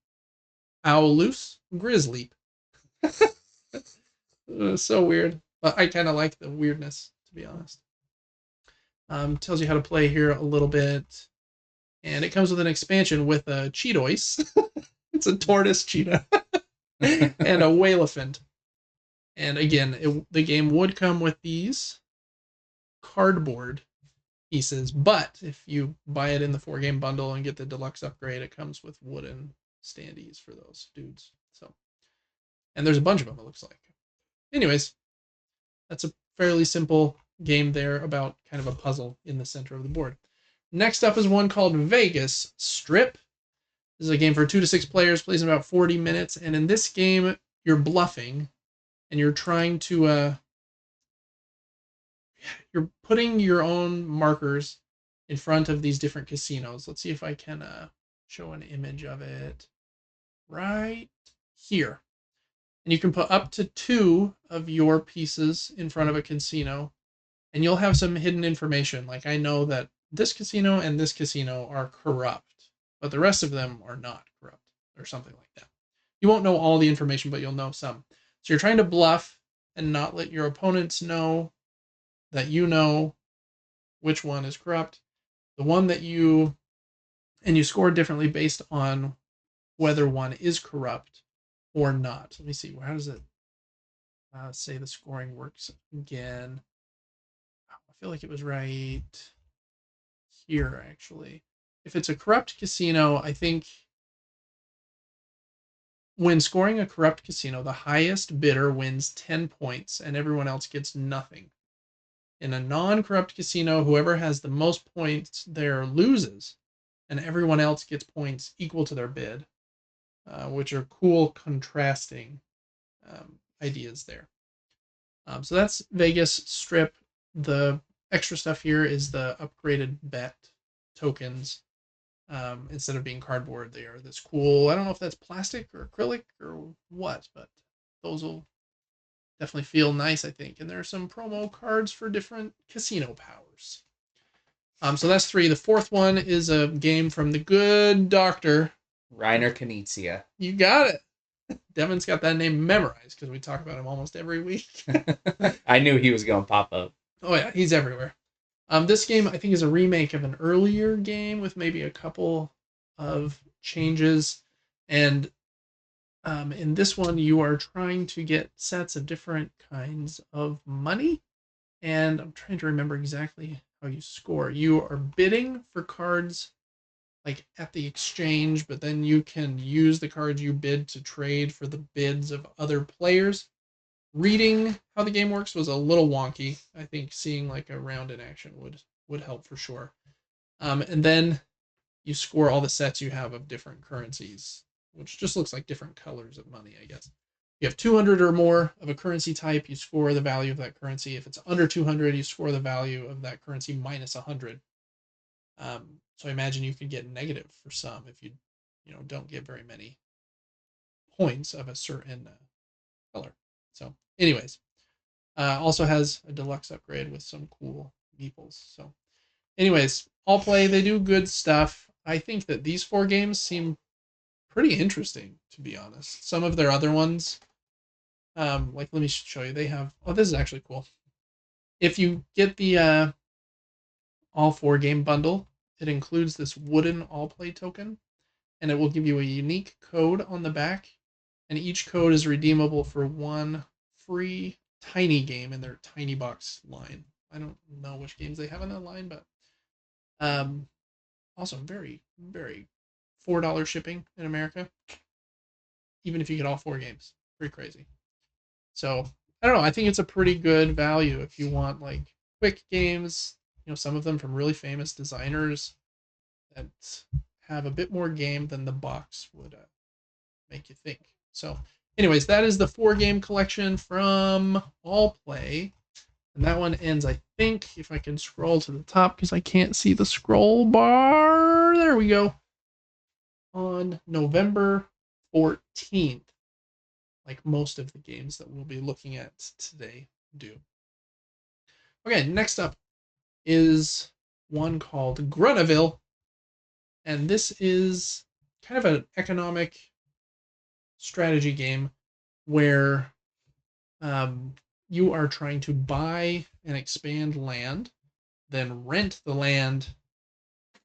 Owloose, Grizzly. So weird, but I kind of like the weirdness, to be honest. Tells you how to play here a little bit, and it comes with an expansion with a Cheetoise. It's a tortoise cheetah and a whalephant. And again, the game would come with these cardboard pieces, but if you buy it in the 4-game bundle and get the deluxe upgrade, it comes with wooden standees for those dudes. So, and there's a bunch of them, it looks like. Anyways, that's a fairly simple game there about kind of a puzzle in the center of the board. Next up is one called Vegas Strip. This is a game for 2 to 6 players, plays in about 40 minutes, and in this game, you're bluffing, and you're trying to you're putting your own markers in front of these different casinos. Let's see if I can show an image of it right here. And you can put up to 2 of your pieces in front of a casino, and you'll have some hidden information. Like I know that this casino and this casino are corrupt, but the rest of them are not corrupt, or something like that. You won't know all the information, but you'll know some. So you're trying to bluff and not let your opponents know that you know which one is corrupt. The one that you score differently based on whether one is corrupt or not. Let me see. How does it say the scoring works again? I feel like it was right here, actually. If it's a corrupt casino, I think when scoring a corrupt casino, the highest bidder wins 10 points and everyone else gets nothing. In a non-corrupt casino, whoever has the most points there loses, and everyone else gets points equal to their bid, which are cool contrasting ideas there. So that's Vegas Strip. The extra stuff here is the upgraded bet tokens. Instead of being cardboard, they are this cool, I don't know if that's plastic or acrylic or what, but those will definitely feel nice, I think. And there are some promo cards for different casino powers. So that's 3. The 4th one is a game from the good doctor Reiner Knizia. You got it. Devin's got that name memorized because we talk about him almost every week. I knew he was going to pop up. Oh yeah, he's everywhere. This game, I think, is a remake of an earlier game with maybe a couple of changes. And In this one, you are trying to get sets of different kinds of money. And I'm trying to remember exactly how you score. You are bidding for cards like at the exchange, but then you can use the cards you bid to trade for the bids of other players. Reading how the game works was a little wonky. I think seeing like a round in action would help for sure. And then you score all the sets you have of different currencies, which just looks like different colors of money, I guess. If you have 200 or more of a currency type, you score the value of that currency. If it's under 200, you score the value of that currency minus 100. So I imagine you could get negative for some if you don't get very many points of a certain color. So, anyways, also has a deluxe upgrade with some cool meeples. So, anyways, All Play, they do good stuff. I think that these 4 games seem pretty interesting, to be honest. Some of their other ones, like let me show you. They have, oh, this is actually cool. If you get the All 4 game bundle, it includes this wooden All Play token, and it will give you a unique code on the back, and each code is redeemable for 1 free tiny game in their tiny box line. I don't know which games they have in that line, but also very, very $4 shipping in America, even if you get all 4 games. Pretty crazy. So I don't know. I think it's a pretty good value if you want like quick games. Some of them from really famous designers that have a bit more game than the box would make you think. So, anyways, that is the 4 game collection from All Play. And that one ends, I think, if I can scroll to the top because I can't see the scroll bar. There we go. On November 14th, like most of the games that we'll be looking at today do. Okay, next up is one called Grunaville. And this is kind of an economic strategy game where you are trying to buy and expand land, then rent the land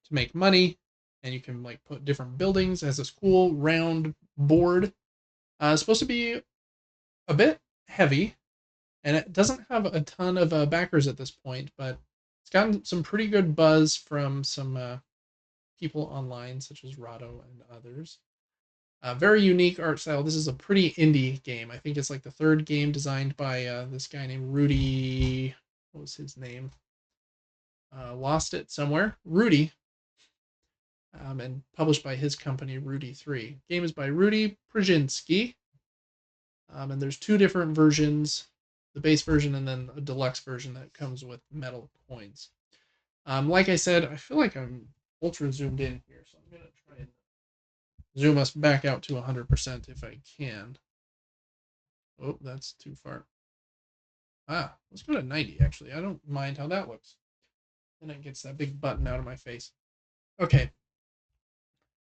to make money, and you can like put different buildings. It has this cool round board. It's supposed to be a bit heavy, and it doesn't have a ton of backers at this point, but it's gotten some pretty good buzz from some people online, such as Rado and others. Very unique art style. This is a pretty indie game. I think it's like the 3rd game designed by this guy named Rudy. What was his name? Lost it somewhere. Rudy. And published by his company, Rudy 3. Game is by Rudy Przynski. And there's 2 different versions, the base version and then a deluxe version that comes with metal coins. Like I said, I feel like I'm ultra zoomed in here, so I'm going to try and zoom us back out to 100% if I can. Oh, that's too far. Let's go to 90, actually. I don't mind how that looks. Then it gets that big button out of my face. Okay.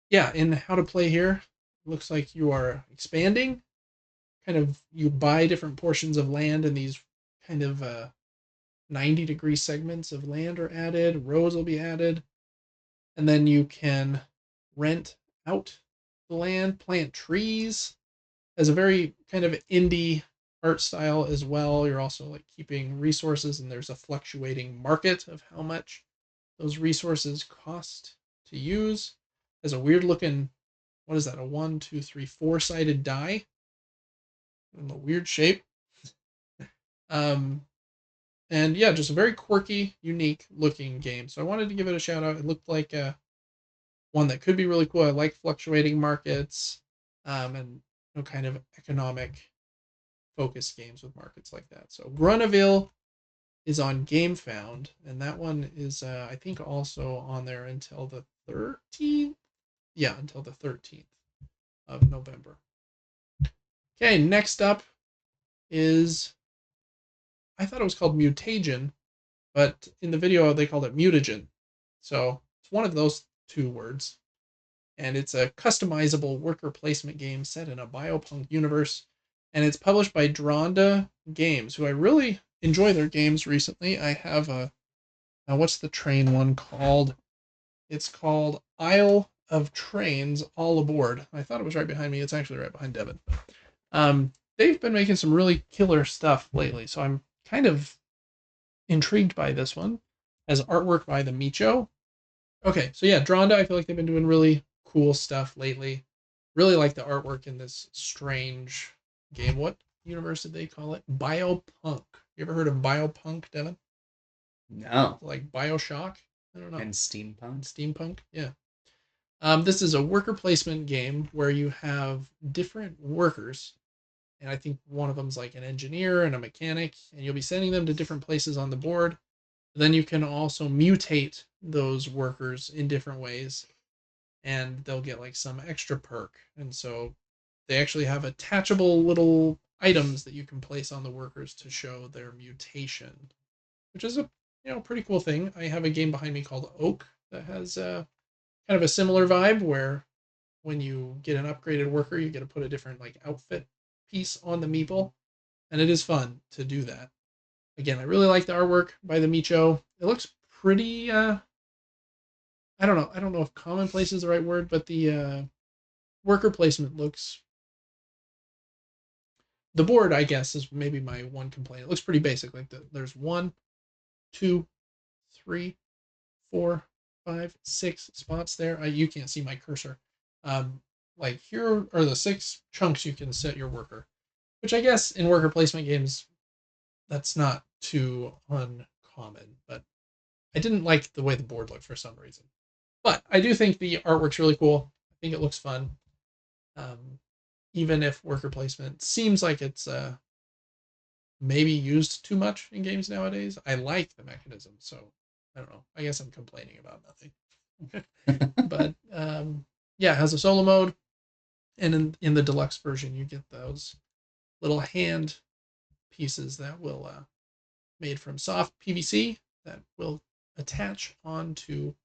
Yeah, in how to play here, looks like you are expanding. Kind of, you buy different portions of land, and these kind of 90-degree segments of land are added. Roads will be added. And then you can rent out the land, plant trees. As a very kind of indie art style as well. You're also like keeping resources, and there's a fluctuating market of how much those resources cost to use. There's a weird looking, what is that? A 1, 2, 3, 4-sided die in a weird shape. And yeah, just a very quirky, unique looking game. So I wanted to give it a shout out. It looked like one that could be really cool. I like fluctuating markets, and kind of economic focused games with markets like that. So Grunaville is on GameFound, and that one is I think also on there until the 13th. Yeah, until the 13th of November. Okay, next up is, I thought it was called Mutagen, but in the video they called it Mutagen. So it's one of those 2 words. And it's a customizable worker placement game set in a biopunk universe. And it's published by Dronda Games, who I really enjoy their games recently. I have what's the train one called? It's called Isle of trains all aboard. I thought it was right behind me. It's actually right behind Devin. They've been making some really killer stuff lately, so I'm kind of intrigued by this one. As artwork by the Micho. Okay, so yeah, Dronda, I feel like they've been doing really cool stuff lately. Really like the artwork in this strange game. What universe did they call it? Biopunk. You ever heard of Biopunk, Devin? No. Like Bioshock? I don't know. And steampunk. Steampunk? Yeah. This is a worker placement game where you have different workers, and I think one of them's like an engineer and a mechanic, and you'll be sending them to different places on the board. Then you can also mutate those workers in different ways, and they'll get like some extra perk. And so they actually have attachable little items that you can place on the workers to show their mutation, which is a pretty cool thing. I have a game behind me called Oak that has kind of a similar vibe where when you get an upgraded worker, you get to put a different like outfit piece on the meeple, and it is fun to do that. Again, I really like the artwork by the Micho. It looks pretty I don't know if commonplace is the right word, but the worker placement looks, the board, I guess, is maybe my one complaint. It looks pretty basic. Like there's 1, 2, 3, 4, 5, 6 spots there. You can't see my cursor. Like here are the 6 chunks you can set your worker, which I guess in worker placement games, that's not too uncommon. But I didn't like the way the board looked for some reason. But I do think the artwork's really cool. I think it looks fun. Even if worker placement seems like it's maybe used too much in games nowadays, I like the mechanism. So I don't know. I guess I'm complaining about nothing. But yeah, it has a solo mode. And in the deluxe version, you get those little hand pieces that will made from soft PVC that will attach onto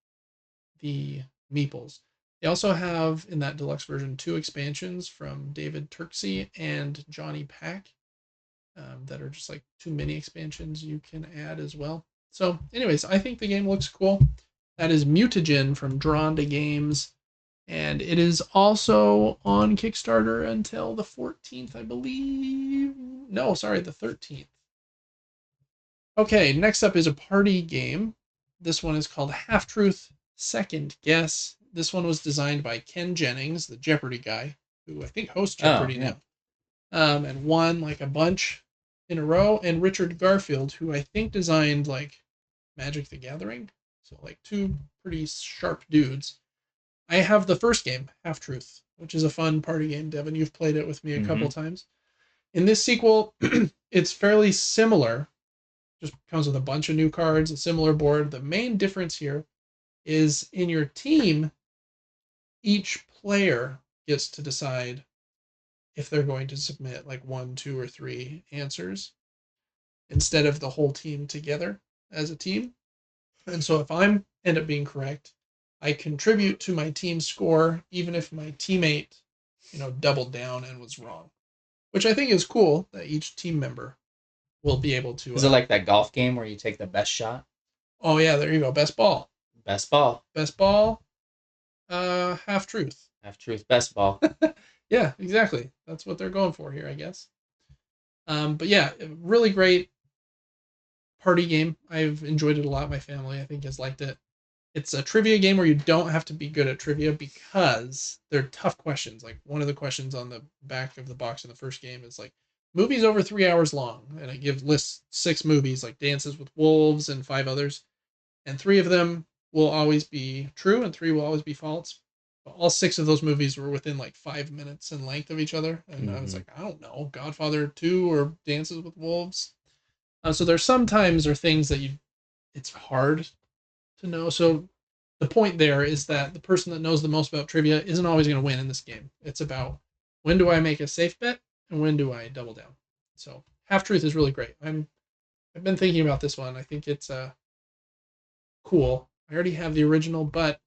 the meeples. They also have in that deluxe version 2 expansions from David Turksey and Johnny Pack that are just like 2 mini expansions you can add as well. So, anyways, I think the game looks cool. That is Mutagen from Drawn to Games, and it is also on Kickstarter until the 14th, I believe. No, sorry, the 13th. Okay, next up is a party game. This one is called Half Truth, Second Guess. This one was designed by Ken Jennings, the Jeopardy guy, who I think hosts Jeopardy now, and won like a bunch in a row. And Richard Garfield, who I think designed like Magic the Gathering. So like 2 pretty sharp dudes. I have the first game, Half Truth, which is a fun party game. Devin, you've played it with me a couple times. In this sequel, it's fairly similar. Just comes with a bunch of new cards, a similar board. The main difference here is in your team, each player gets to decide if they're going to submit like 1, 2, or 3 answers instead of the whole team together as a team. And so if I end up being correct, I contribute to my team's score, even if my teammate, doubled down and was wrong, which I think is cool that each team member will be able to. Is it like that golf game where you take the best shot? Oh yeah, there you go. Best ball. Best ball. Best ball. Half truth. Half truth. Best ball. Yeah, exactly. That's what they're going for here, I guess. But yeah, really great party game. I've enjoyed it a lot. My family, I think, has liked it. It's a trivia game where you don't have to be good at trivia because they're tough questions. Like one of the questions on the back of the box in the first game is like, movies over 3 hours long, and it lists 6 movies like Dances with Wolves and 5 others, and 3 of them will always be true and 3 will always be false. But all 6 of those movies were within like 5 minutes in length of each other, and I was like, I don't know, Godfather 2 or Dances with Wolves. So there's sometimes things that it's hard to know. So the point there is that the person that knows the most about trivia isn't always going to win in this game. It's about when do I make a safe bet and when do I double down. So Half Truth is really great. I've been thinking about this one. I think it's cool. I already have the original, but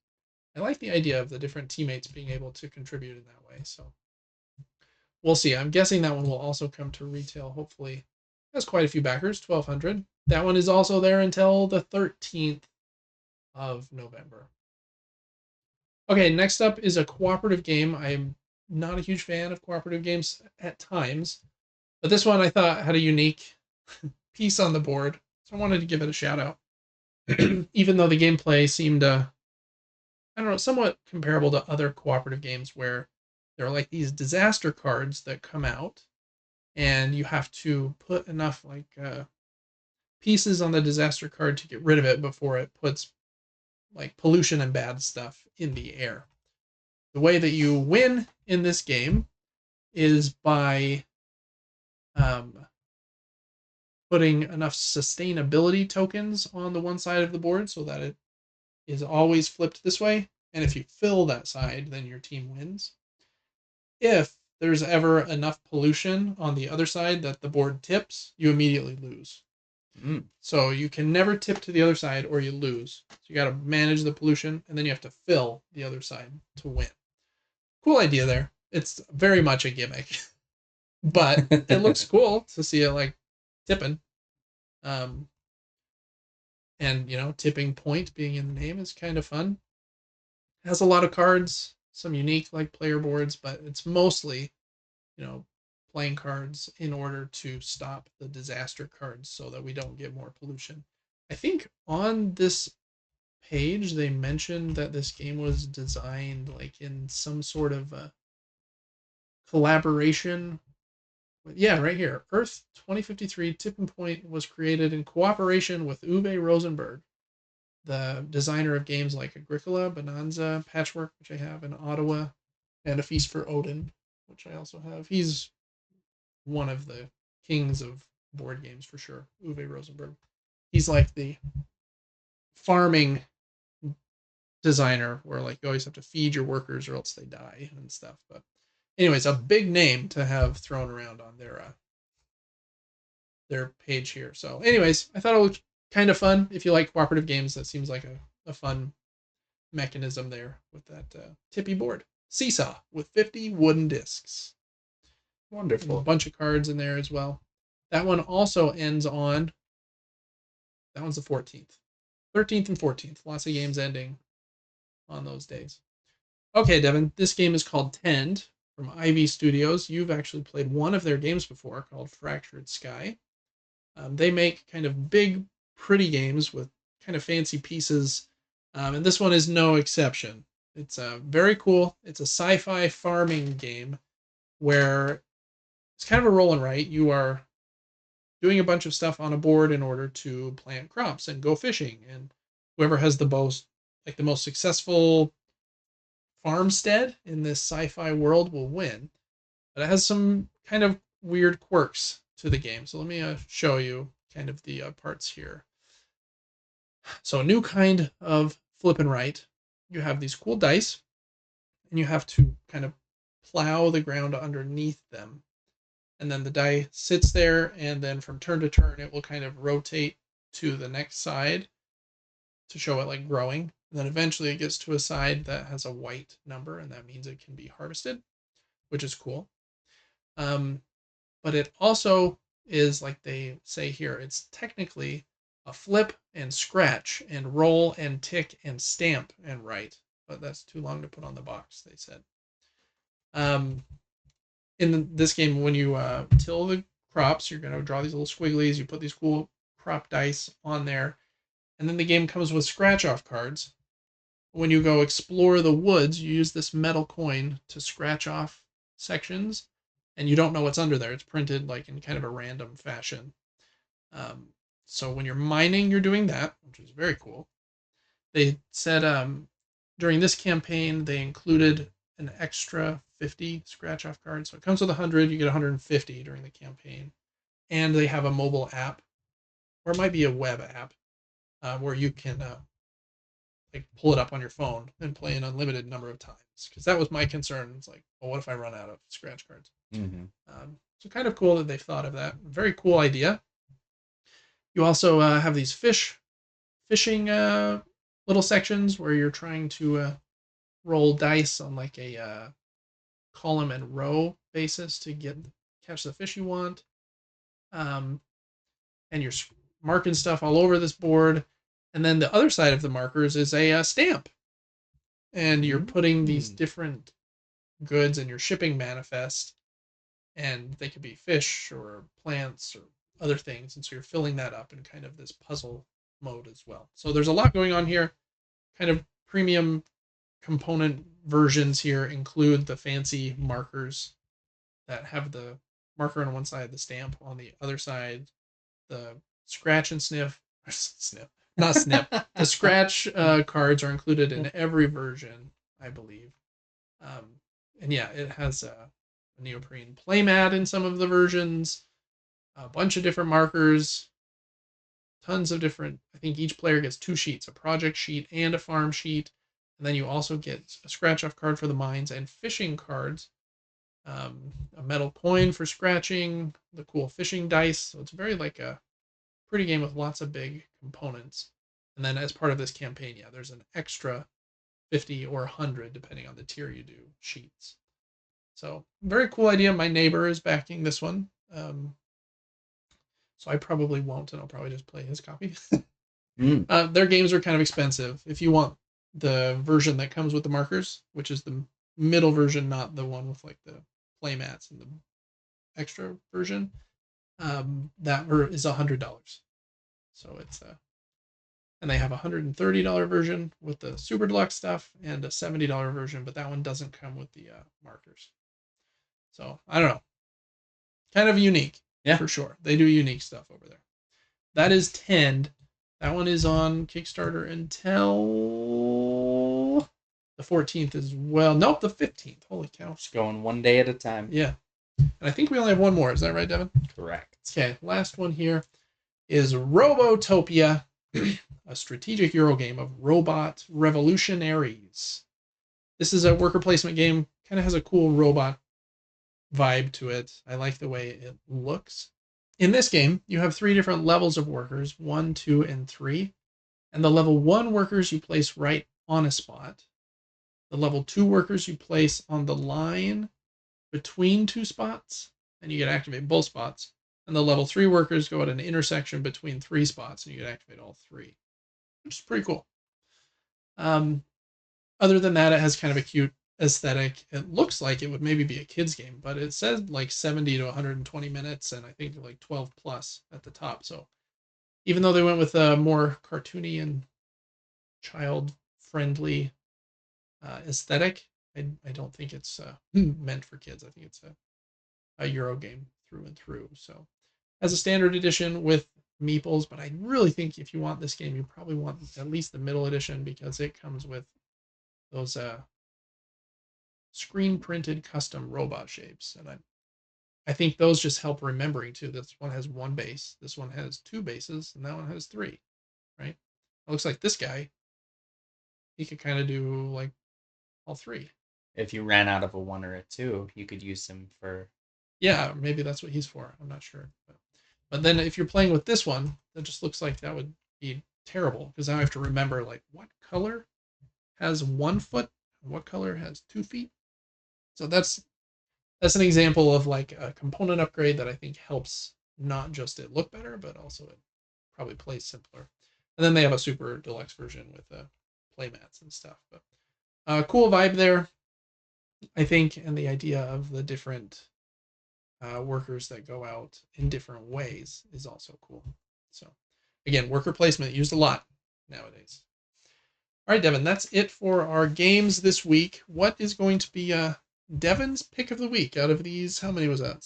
I like the idea of the different teammates being able to contribute in that way. So we'll see. I'm guessing that one will also come to retail. Hopefully, it has quite a few backers, 1,200. That one is also there until the 13th of November. Okay, next up is a cooperative game. I'm not a huge fan of cooperative games at times, but this one I thought had a unique piece on the board, so I wanted to give it a shout out. Even though the gameplay seemed, I don't know, somewhat comparable to other cooperative games where there are like these disaster cards that come out, and you have to put enough pieces on the disaster card to get rid of it before it puts like pollution and bad stuff in the air. The way that you win in this game is by um, putting enough sustainability tokens on the one side of the board so that it is always flipped this way. And if you fill that side, then your team wins. If there's ever enough pollution on the other side that the board tips, you immediately lose. So you can never tip to the other side or you lose. So you got to manage the pollution and then you have to fill the other side to win. Cool idea there. It's very much a gimmick, but it looks cool to see it like tipping. And tipping point being in the name is kind of fun. It has a lot of cards, some unique like player boards, but it's mostly, playing cards in order to stop the disaster cards so that we don't get more pollution. I think on this page they mentioned that this game was designed like in some sort of a collaboration. Yeah, right here. Earth 2053 Tipping Point was created in cooperation with Uwe Rosenberg, the designer of games like Agricola, Bonanza, Patchwork, which I have in Ottawa, and A Feast for Odin, which I also have. He's one of the kings of board games for sure, Uwe Rosenberg. He's like the farming designer where like you always have to feed your workers or else they die and stuff. But anyways, a big name to have thrown around on their page here. So anyways, I thought it looked kind of fun. If you like cooperative games, that seems like a fun mechanism there with that tippy board. Seesaw with 50 wooden discs. Wonderful. And a bunch of cards in there as well. That one also ends on, that one's the 14th. 13th and 14th. Lots of games ending on those days. Okay, Devin, this game is called Tend from Ivy Studios. You've actually played one of their games before called Fractured Sky. They make kind of big, pretty games with kind of fancy pieces, and this one is no exception. It's very cool. It's a sci-fi farming game where it's kind of a roll and write. You are doing a bunch of stuff on a board in order to plant crops and go fishing, and whoever has the most successful farmstead in this sci-fi world will win. But it has some kind of weird quirks to the game. So let me show you kind of the parts here. So a new kind of flip and right. You have these cool dice, and you have to kind of plow the ground underneath them. And then the die sits there, and then from turn to turn, it will kind of rotate to the next side to show it like growing. And then eventually it gets to a side that has a white number, and that means it can be harvested, which is cool. But it also is, like they say here, it's technically a flip and scratch and roll and tick and stamp and write. But that's too long to put on the box, they said. In this game, when you till the crops, you're going to draw these little squigglies. You put these cool crop dice on there. And then the game comes with scratch-off cards. When you go explore the woods, you use this metal coin to scratch off sections. And you don't know what's under there. It's printed like in kind of a random fashion. So when you're mining, you're doing that, which is very cool. They said during this campaign, they included an extra 50 scratch-off cards. So it comes with 100, you get 150 during the campaign. And they have a mobile app, or it might be a web app, where you can like pull it up on your phone and play an unlimited number of times. Because that was my concern. It's like, well, what if I run out of scratch cards? Mm-hmm. So kind of cool that they've thought of that. Very cool idea. You also have these fishing little sections where you're trying to roll dice on like a column and row basis to catch the fish you want. And you're marking stuff all over this board. And then the other side of the markers is a stamp. and you're putting these different goods in your shipping manifest, and they could be fish or plants or other things, and so you're filling that up in kind of this puzzle mode as well. So there's a lot going on here. Kind of premium component versions here include the fancy markers that have the marker on one side, the stamp on the other side, the scratch and sniff, not snip. The scratch cards are included in every version, I believe. And yeah, it has a neoprene playmat in some of the versions, a bunch of different markers, tons of different. I think each player gets 2 sheets, a project sheet and a farm sheet. And then you also get a scratch off card for the mines and fishing cards, a metal coin for scratching, the cool fishing dice. So it's very like a pretty game with lots of big components. And then as part of this campaign, yeah, there's an extra 50 or 100, depending on the tier you do, sheets. So very cool idea. My neighbor is backing this one. So I probably won't, and I'll probably just play his copy. Their games are kind of expensive. If you want the version that comes with the markers, which is the middle version, not the one with like the playmats and the extra version, that is $100. So it's and they have a $130 version with the super deluxe stuff and a $70 version, but that one doesn't come with the markers. So I don't know. Kind of unique, for sure. They do unique stuff over there. That is Tend. That one is on Kickstarter until the 14th as well. Nope, the 15th. Holy cow. Just going one day at a time. Yeah. And I think we only have one more. Is that right, Devin? Correct. Okay, last one here is Robotopia, a strategic Euro game of robot revolutionaries. This is a worker placement game. Kind of has a cool robot vibe to it. I like the way it looks. In this game, you have 3 different levels of workers, 1, 2, and 3. And the level 1 workers you place right on a spot. The level 2 workers you place on the line between 2 spots, and you can activate both spots. And the level 3 workers go at an intersection between 3 spots, and you can activate all 3. Which is pretty cool. Other than that, it has kind of a cute aesthetic. It looks like it would maybe be a kid's game, but it says like 70 to 120 minutes, and I think like 12 plus at the top. So even though they went with a more cartoony and child-friendly aesthetic, I don't think it's meant for kids. I think it's a Euro game through and through. So as a standard edition with meeples, but I really think if you want this game, you probably want at least the middle edition, because it comes with those screen printed custom robot shapes, and I think those just help remembering too. This one has 1 base, this one has 2 bases, and that one has 3. Right? It looks like this guy, he could kind of do like all 3. If you ran out of a 1 or a 2, you could use him for. Yeah, maybe that's what he's for. I'm not sure. But then if you're playing with this one, that just looks like that would be terrible, because now I have to remember like what color has 1 foot and what color has 2 feet. So that's an example of like a component upgrade that I think helps not just it look better, but also it probably plays simpler. And then they have a super deluxe version with playmats and stuff. But cool vibe there, I think, and the idea of the different workers that go out in different ways is also cool. So again, worker placement used a lot nowadays. All right, Devin, that's it for our games this week. What is going to be Devin's pick of the week out of these? How many was that?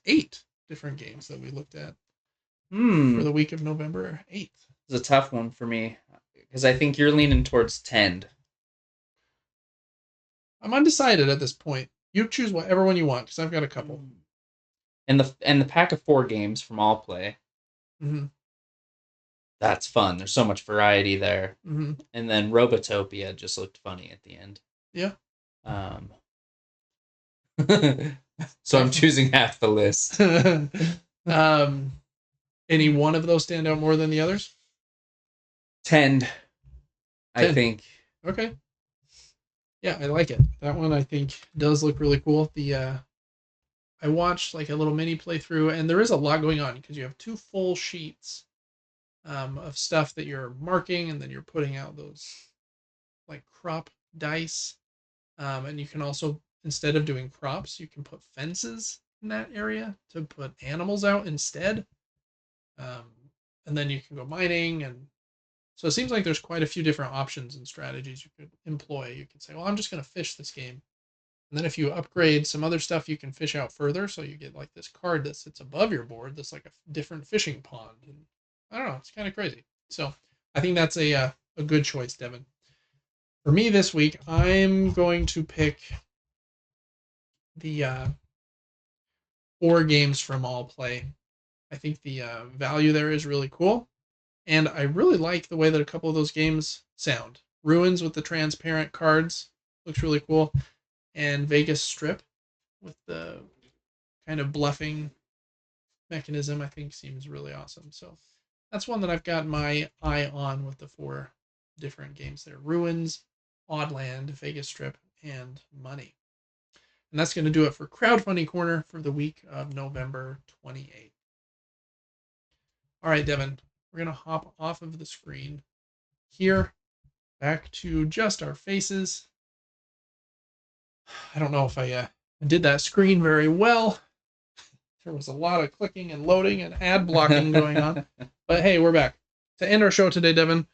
8 different games that we looked at for the week of November 8th. It's a tough one for me, because I think you're leaning towards Tend. I'm undecided at this point. You choose whatever one you want, because I've got a couple. And the pack of 4 games from All Play. Mm-hmm. That's fun. There's so much variety there. Mm-hmm. And then Robotopia just looked funny at the end. Yeah. So I'm choosing half the list. Any one of those stand out more than the others? Tend. I think. Okay. Yeah, I like it. That one I think does look really cool. I watched like a little mini playthrough, and there is a lot going on, because you have 2 full sheets of stuff that you're marking, and then you're putting out those like crop dice. And you can also, instead of doing crops, you can put fences in that area to put animals out instead. And then you can go mining. And so it seems like there's quite a few different options and strategies you could employ. You could say, well, I'm just going to fish this game. And then if you upgrade some other stuff, you can fish out further. So you get like this card that sits above your board that's like a different fishing pond. And I don't know, it's kind of crazy. So I think that's a good choice, Devin. For me this week, I'm going to pick the 4 games from All Play. I think the value there is really cool. And I really like the way that a couple of those games sound. Ruins with the transparent cards looks really cool. And Vegas Strip with the kind of bluffing mechanism, I think seems really awesome. So that's one that I've got my eye on with the 4 different games there. Ruins, Oddland, Vegas Strip, and Money. And that's going to do it for Crowdfunding Corner for the week of November 28th. All right, Devin, we're going to hop off of the screen here, back to just our faces. I don't know if I did that screen very well. There was a lot of clicking and loading and ad blocking going on. But hey, we're back. To end our show today, Devin,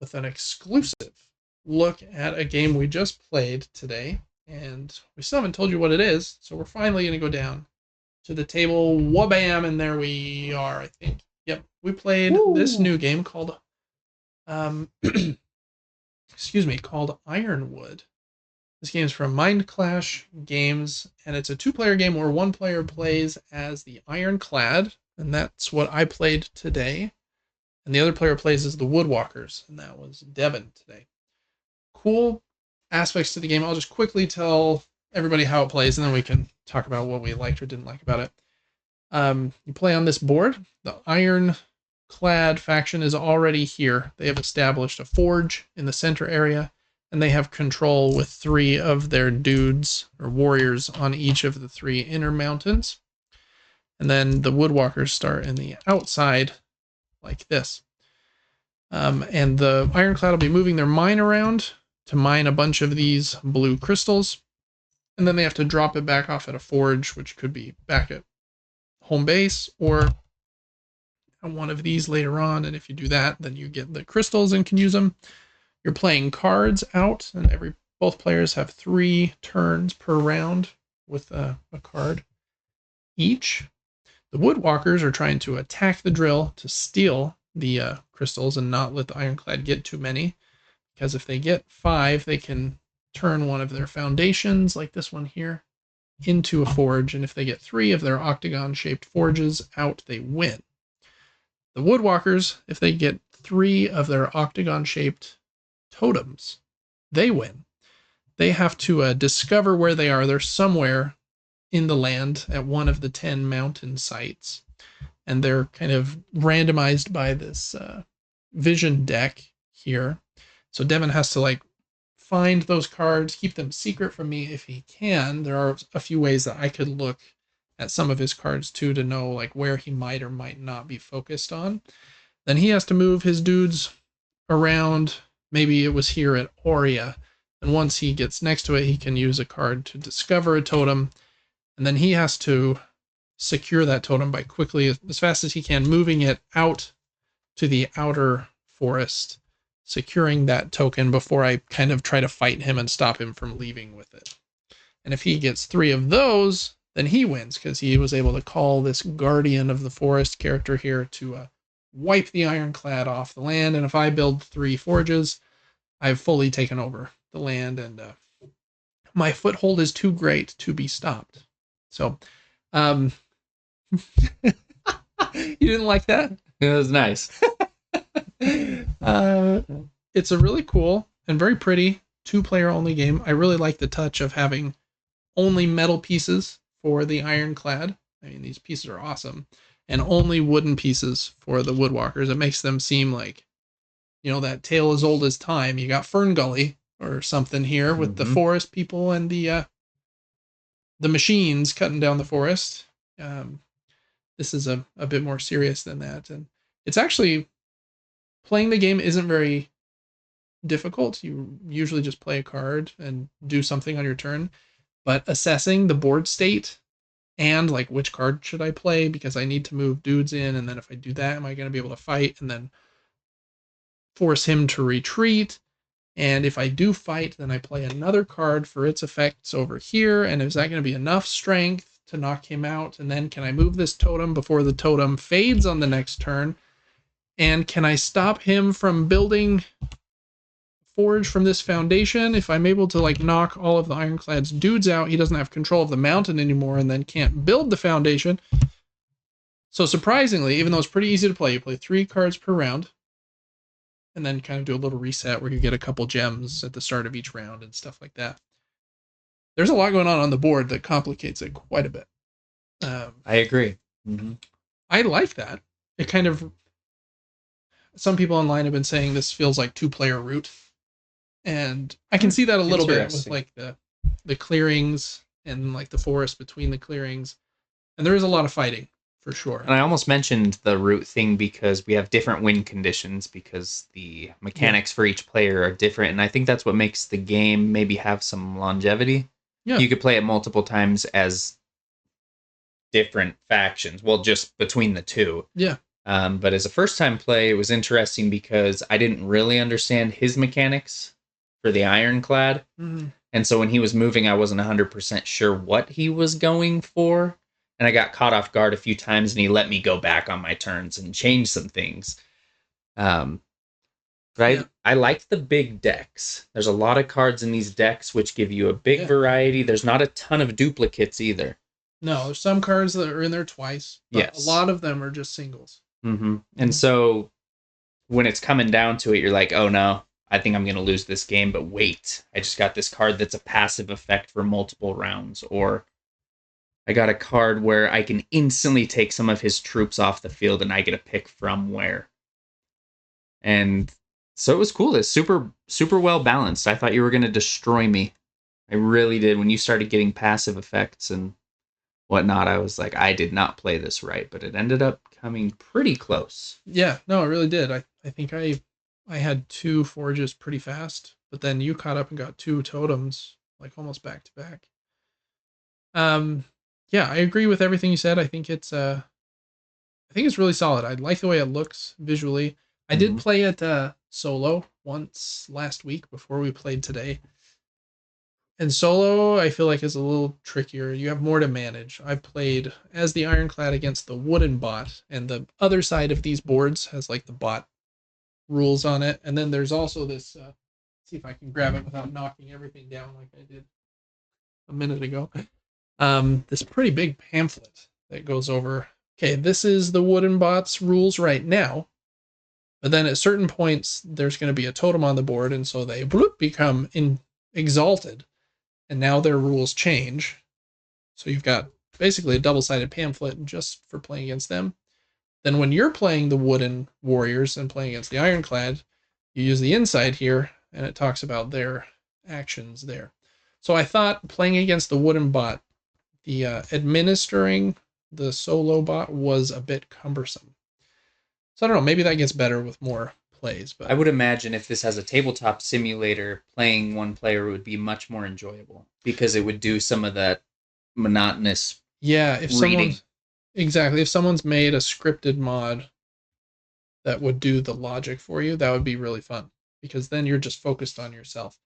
with an exclusive look at a game we just played today. And we still haven't told you what it is, so we're finally going to go down to the table. Wabam, and there we are, I think. Yep, we played this new game called, called Ironwood. This game is from Mindclash Games, and it's a 2-player game where one player plays as the Ironclad, and that's what I played today. And the other player plays as the Woodwalkers, and that was Devin today. Cool aspects to the game. I'll just quickly tell everybody how it plays, and then we can talk about what we liked or didn't like about it. You play on this board. The Ironclad faction is already here. They have established a forge in the center area, and they have control with 3 of their dudes or warriors on each of the 3 inner mountains. And then the Woodwalkers start in the outside like this. And the Ironclad will be moving their mine around to mine a bunch of these blue crystals. And then they have to drop it back off at a forge, which could be back at home base or on one of these later on. And if you do that, then you get the crystals and can use them. You're playing cards out, and both players have 3 turns per round with a card each. The Woodwalkers are trying to attack the drill to steal the crystals and not let the Ironclad get too many, because if they get 5, they can turn one of their foundations, like this one here, into a forge, and if they get 3 of their octagon-shaped forges out, they win. The Woodwalkers, if they get 3 of their octagon-shaped totems, they win. They have to discover where they are. They're somewhere in the land at one of the 10 mountain sites, and they're kind of randomized by this vision deck here. So Devin has to find those cards, keep them secret from me if he can. There are a few ways that I could look at some of his cards too to know where he might or might not be focused on. Then he has to move his dudes around. Maybe it was here at Aurea, and once he gets next to it, he can use a card to discover a totem, and then he has to secure that totem by quickly, as fast as he can, moving it out to the outer forest, securing that token before I kind of try to fight him and stop him from leaving with it. And if he gets 3 of those, then he wins, because he was able to call this guardian of the forest character here to wipe the Ironclad off the land. And if I build 3 forges, I've fully taken over the land, and my foothold is too great to be stopped. So, you didn't like that? It was nice. It's a really cool and very pretty 2-player only game. I really like the touch of having only metal pieces for the Ironclad. I mean, these pieces are awesome. And only wooden pieces for the Woodwalkers. It makes them seem like, that tale as old as time. You got Fern Gully or something here with the forest people and the machines cutting down the forest. This is a bit more serious than that. And it's actually, playing the game isn't very difficult. You usually just play a card and do something on your turn. But assessing the board state and like which card should I play because I need to move dudes in, and then if I do that, am I going to be able to fight and then force him to retreat? And if I do fight, then I play another card for its effects over here. And is that going to be enough strength to knock him out? And then can I move this totem before the totem fades on the next turn? And can I stop him from building forge from this foundation? If I'm able to like knock all of the Ironclad's dudes out, he doesn't have control of the mountain anymore and then can't build the foundation. So surprisingly, even though it's pretty easy to play, you play 3 cards per round and then kind of do a little reset where you get a couple gems at the start of each round and stuff like that. There's a lot going on the board that complicates it quite a bit. I agree. Mm-hmm. I like that. It kind of... Some people online have been saying this feels like 2-player Root. And I can see that a little bit with like the clearings and like the forest between the clearings. And there is a lot of fighting for sure. And I almost mentioned the root thing because we have different win conditions because the mechanics for each player are different. And I think that's what makes the game maybe have some longevity. Yeah. You could play it multiple times as different factions. Well, just between the two. Yeah. But as a first time play, it was interesting because I didn't really understand his mechanics for the Ironclad. Mm-hmm. And so when he was moving, I wasn't 100% sure what he was going for. And I got caught off guard a few times and he let me go back on my turns and change some things. But I like the big decks. There's a lot of cards in these decks which give you a big variety. There's not a ton of duplicates either. No, there's some cards that are in there twice. But yes. A lot of them are just singles. Mm-hmm. And so when it's coming down to it, you're like, oh no, I think I'm going to lose this game, but wait, I just got this card that's a passive effect for multiple rounds, or I got a card where I can instantly take some of his troops off the field and I get to pick from where. And so it was cool. It's super, super well balanced. I thought you were going to destroy me. I really did. When you started getting passive effects and whatnot, I was like, I did not play this right, but it ended up coming pretty close. Yeah, no, it really did. I think I had 2 forges pretty fast, but then you caught up and got 2 totems, like almost back to back. Yeah, I agree with everything you said. I think it's really solid. I like the way it looks visually. I did play it solo once last week before we played today. And solo, I feel like is a little trickier. You have more to manage. I played as the Ironclad against the wooden bot, and the other side of these boards has like the bot rules on it. And then there's also this, see if I can grab it without knocking everything down like I did a minute ago. This pretty big pamphlet that goes over, okay, this is the wooden bot's rules right now. But then at certain points, there's going to be a totem on the board, and so they become exalted. And now their rules change. So you've got basically a double-sided pamphlet just for playing against them. Then when you're playing the wooden warriors and playing against the Ironclad, you use the inside here, and it talks about their actions there. So I thought playing against the wooden bot, the administering the solo bot was a bit cumbersome. So I don't know, maybe that gets better with more plays. But I would imagine if this has a tabletop simulator, playing one player would be much more enjoyable because it would do some of that monotonous reading. If someone's made a scripted mod that would do the logic for you, that would be really fun because then you're just focused on yourself.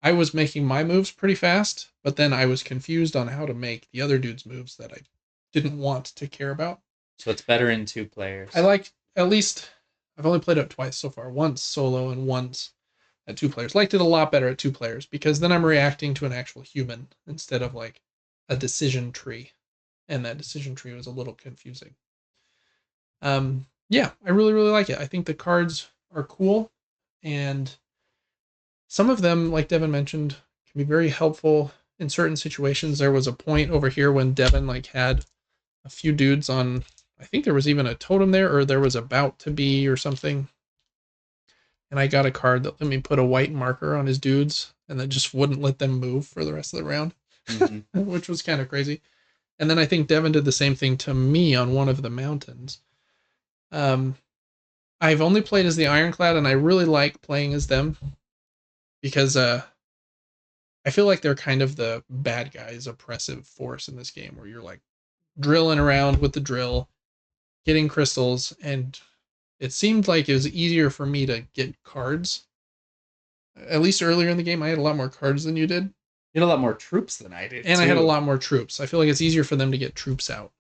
I was making my moves pretty fast, but then I was confused on how to make the other dude's moves that I didn't want to care about. So it's better in 2 players. I like, at least, I've only played it twice so far. Once solo and once at 2 players. Liked it a lot better at 2 players because then I'm reacting to an actual human instead of like a decision tree. And that decision tree was a little confusing. Yeah, I really, really like it. I think the cards are cool. And some of them, like Devin mentioned, can be very helpful in certain situations. There was a point over here when Devin like had a few dudes on, I think there was even a totem there, or there was about to be or something. And I got a card that let me put a white marker on his dudes and that just wouldn't let them move for the rest of the round, which was kind of crazy. And then I think Devin did the same thing to me on one of the mountains. I've only played as the Ironclad, and I really like playing as them. because I feel like they're kind of the bad guys, oppressive force in this game, where you're like drilling around with the drill, getting crystals, and it seemed like it was easier for me to get cards. At least earlier in the game, I had a lot more cards than you did. You had a lot more troops than I did. And I had a lot more troops. I feel like it's easier for them to get troops out.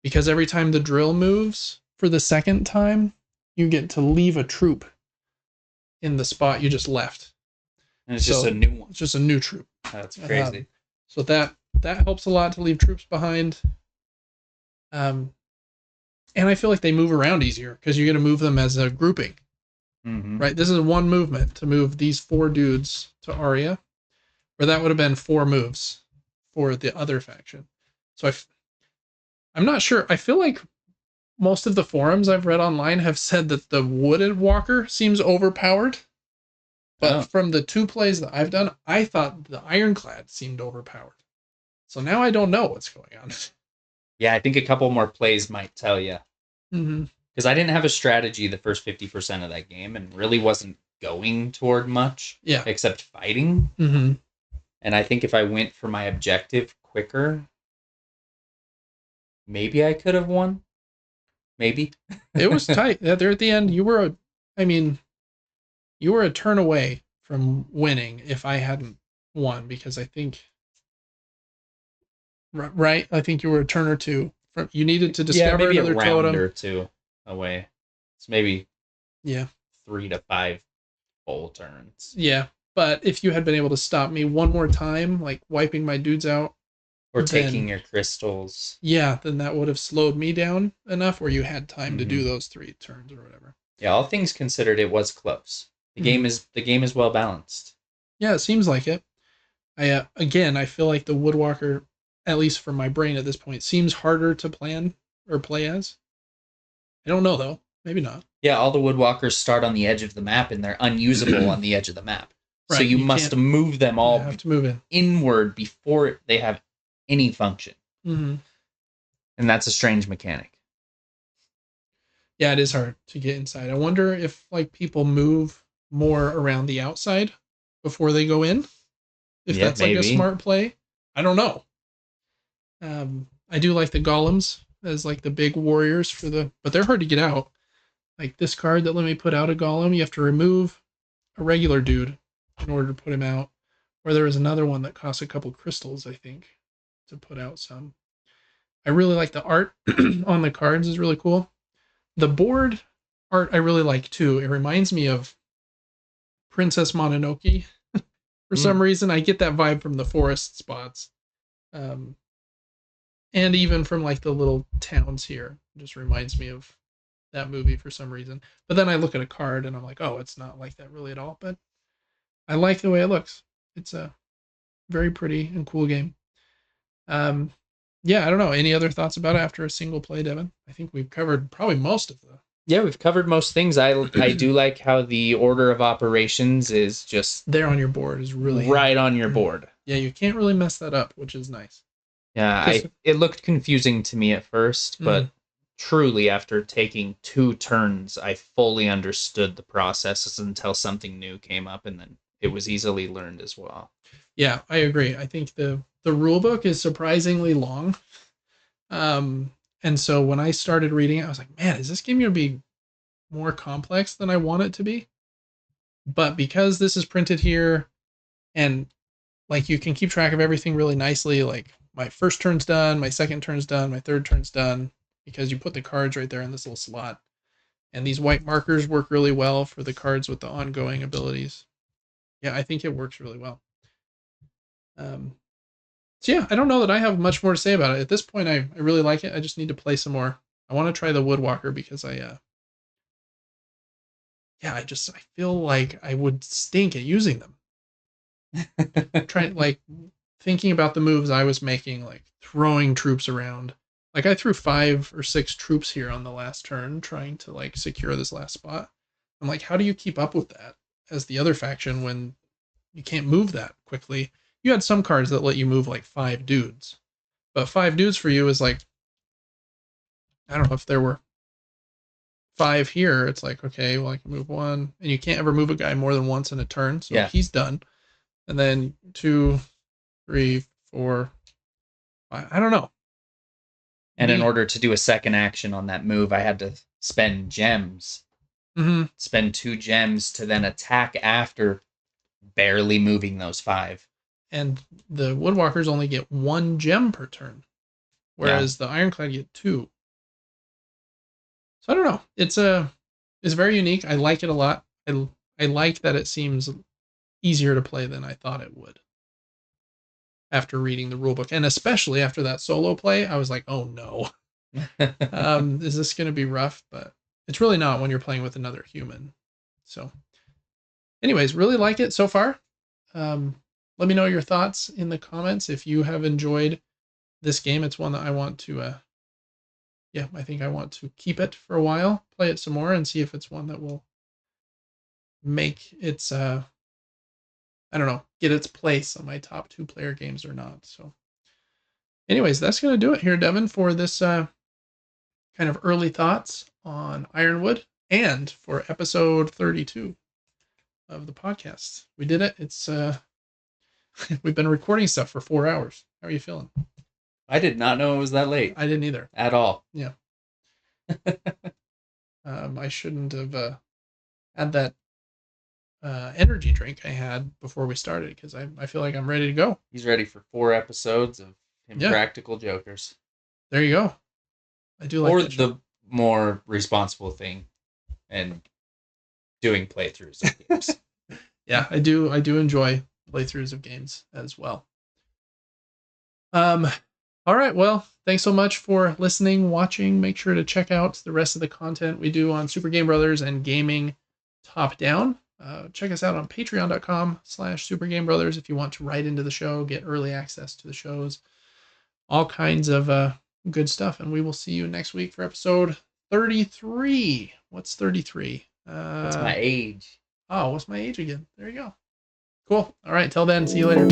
Because every time the drill moves for the second time, you get to leave a troop in the spot you just left. And it's just a new one. It's just a new troop. That's crazy. So that helps a lot to leave troops behind. And I feel like they move around easier because you're going to move them as a grouping. Mm-hmm. Right? This is one movement to move these 4 dudes to Arya, where that would have been 4 moves for the other faction. So I'm not sure. I feel like most of the forums I've read online have said that the Wooded Walker seems overpowered. But from the 2 plays that I've done, I thought the Ironclad seemed overpowered. So now I don't know what's going on. Yeah, I think a couple more plays might tell you. Mm-hmm. Because I didn't have a strategy the first 50% of that game and really wasn't going toward much except fighting. Mm-hmm. And I think if I went for my objective quicker, maybe I could have won. Maybe. It was tight. There at the end, you were a turn away from winning if I hadn't won, because I think, right? I think you were a turn or 2. You needed to discover maybe another a round totem or 2 away. It's maybe 3 to 5 full turns. Yeah, but if you had been able to stop me one more time, like wiping my dudes out, or taking your crystals, then that would have slowed me down enough where you had time to do those 3 turns or whatever. Yeah, all things considered, it was close. The game is well balanced. Yeah, it seems like it. I feel like the Woodwalker, at least for my brain at this point, seems harder to plan or play as. I don't know though. Maybe not. Yeah, all the Woodwalkers start on the edge of the map and they're unusable on the edge of the map. Right, so you must move them all have to move inward before they have any function. Mm-hmm. And that's a strange mechanic. Yeah, it is hard to get inside. I wonder if like people move more around the outside before they go in. If that's maybe. Like a smart play. I don't know. I do like the golems as like the big warriors but they're hard to get out. Like this card that let me put out a golem, you have to remove a regular dude in order to put him out. Or there was another one that costs a couple crystals, I think, to put out some. I really like the art on the cards is really cool. The board art I really like too. It reminds me of Princess Mononoke. For some reason, I get that vibe from the forest spots. And even from like the little towns here. It just reminds me of that movie for some reason. But then I look at a card and I'm like, oh, it's not like that really at all. But I like the way it looks. It's a very pretty and cool game. Yeah, I don't know. Any other thoughts about it after a single play, Devin? I think we've covered probably most of the... Yeah, we've covered most things. I do like how the order of operations is just... there on your board is really... right on your board. Yeah, you can't really mess that up, which is nice. Yeah, it looked confusing to me at first, but truly after taking 2 turns, I fully understood the processes until something new came up, and then it was easily learned as well. Yeah, I agree. I think the rule book is surprisingly long. And so when I started reading it, I was like, man, is this game going to be more complex than I want it to be? But because this is printed here and like you can keep track of everything really nicely, like my first turn's done, my second turn's done, my third turn's done, because you put the cards right there in this little slot. And these white markers work really well for the cards with the ongoing abilities. Yeah, I think it works really well. So yeah, I don't know that I have much more to say about it. At this point, I really like it. I just need to play some more. I want to try the Woodwalker because I feel like I would stink at using them. Thinking about the moves I was making, like throwing troops around. Like I threw 5 or 6 troops here on the last turn trying to like secure this last spot. I'm like, how do you keep up with that as the other faction when you can't move that quickly? You had some cards that let you move like 5 dudes. But 5 dudes for you is like, I don't know if there were 5 here, it's like, okay, well, I can move 1. And you can't ever move a guy more than once in a turn. So Yeah. he's done. And then 2, 3, 4, 5. I don't know. And in order to do a second action on that move, I had to spend gems. Mm-hmm. Spend 2 gems to then attack after barely moving those 5. And the Woodwalkers only get 1 gem per turn, whereas the Ironclad get 2. So I don't know. It's very unique. I like it a lot. I like that it seems easier to play than I thought it would. After reading the rulebook, and especially after that solo play, I was like, "Oh no, is this going to be rough?" But it's really not when you're playing with another human. So, anyways, really like it so far. Let me know your thoughts in the comments if you have enjoyed this game. It's one that I want to, I think I want to keep it for a while, play it some more, and see if it's one that will make its, I don't know, get its place on my top 2-player games or not. So, anyways, that's going to do it here, Devin, for this kind of early thoughts on Ironwood and for episode 32 of the podcast. We did it. It's we've been recording stuff for 4 hours. How are you feeling? I did not know it was that late. I didn't either. At all. Yeah. I shouldn't have had that energy drink I had before we started because I feel like I'm ready to go. He's ready for 4 episodes of Impractical Jokers. There you go. I do like or that show. the more responsible thing and doing playthroughs of games. Yeah, I do enjoy playthroughs of games as well. All right, well, thanks so much for listening, watching. Make sure to check out the rest of the content we do on Super Game Brothers and Gaming Top Down. Check us out on patreon.com/Super Game Brothers if you want to write into the show, get early access to the shows, all kinds of good stuff. And we will see you next week for episode 33. What's 33? That's my age. Oh, what's my age again? There you go. Cool. All right. Till then, see you later.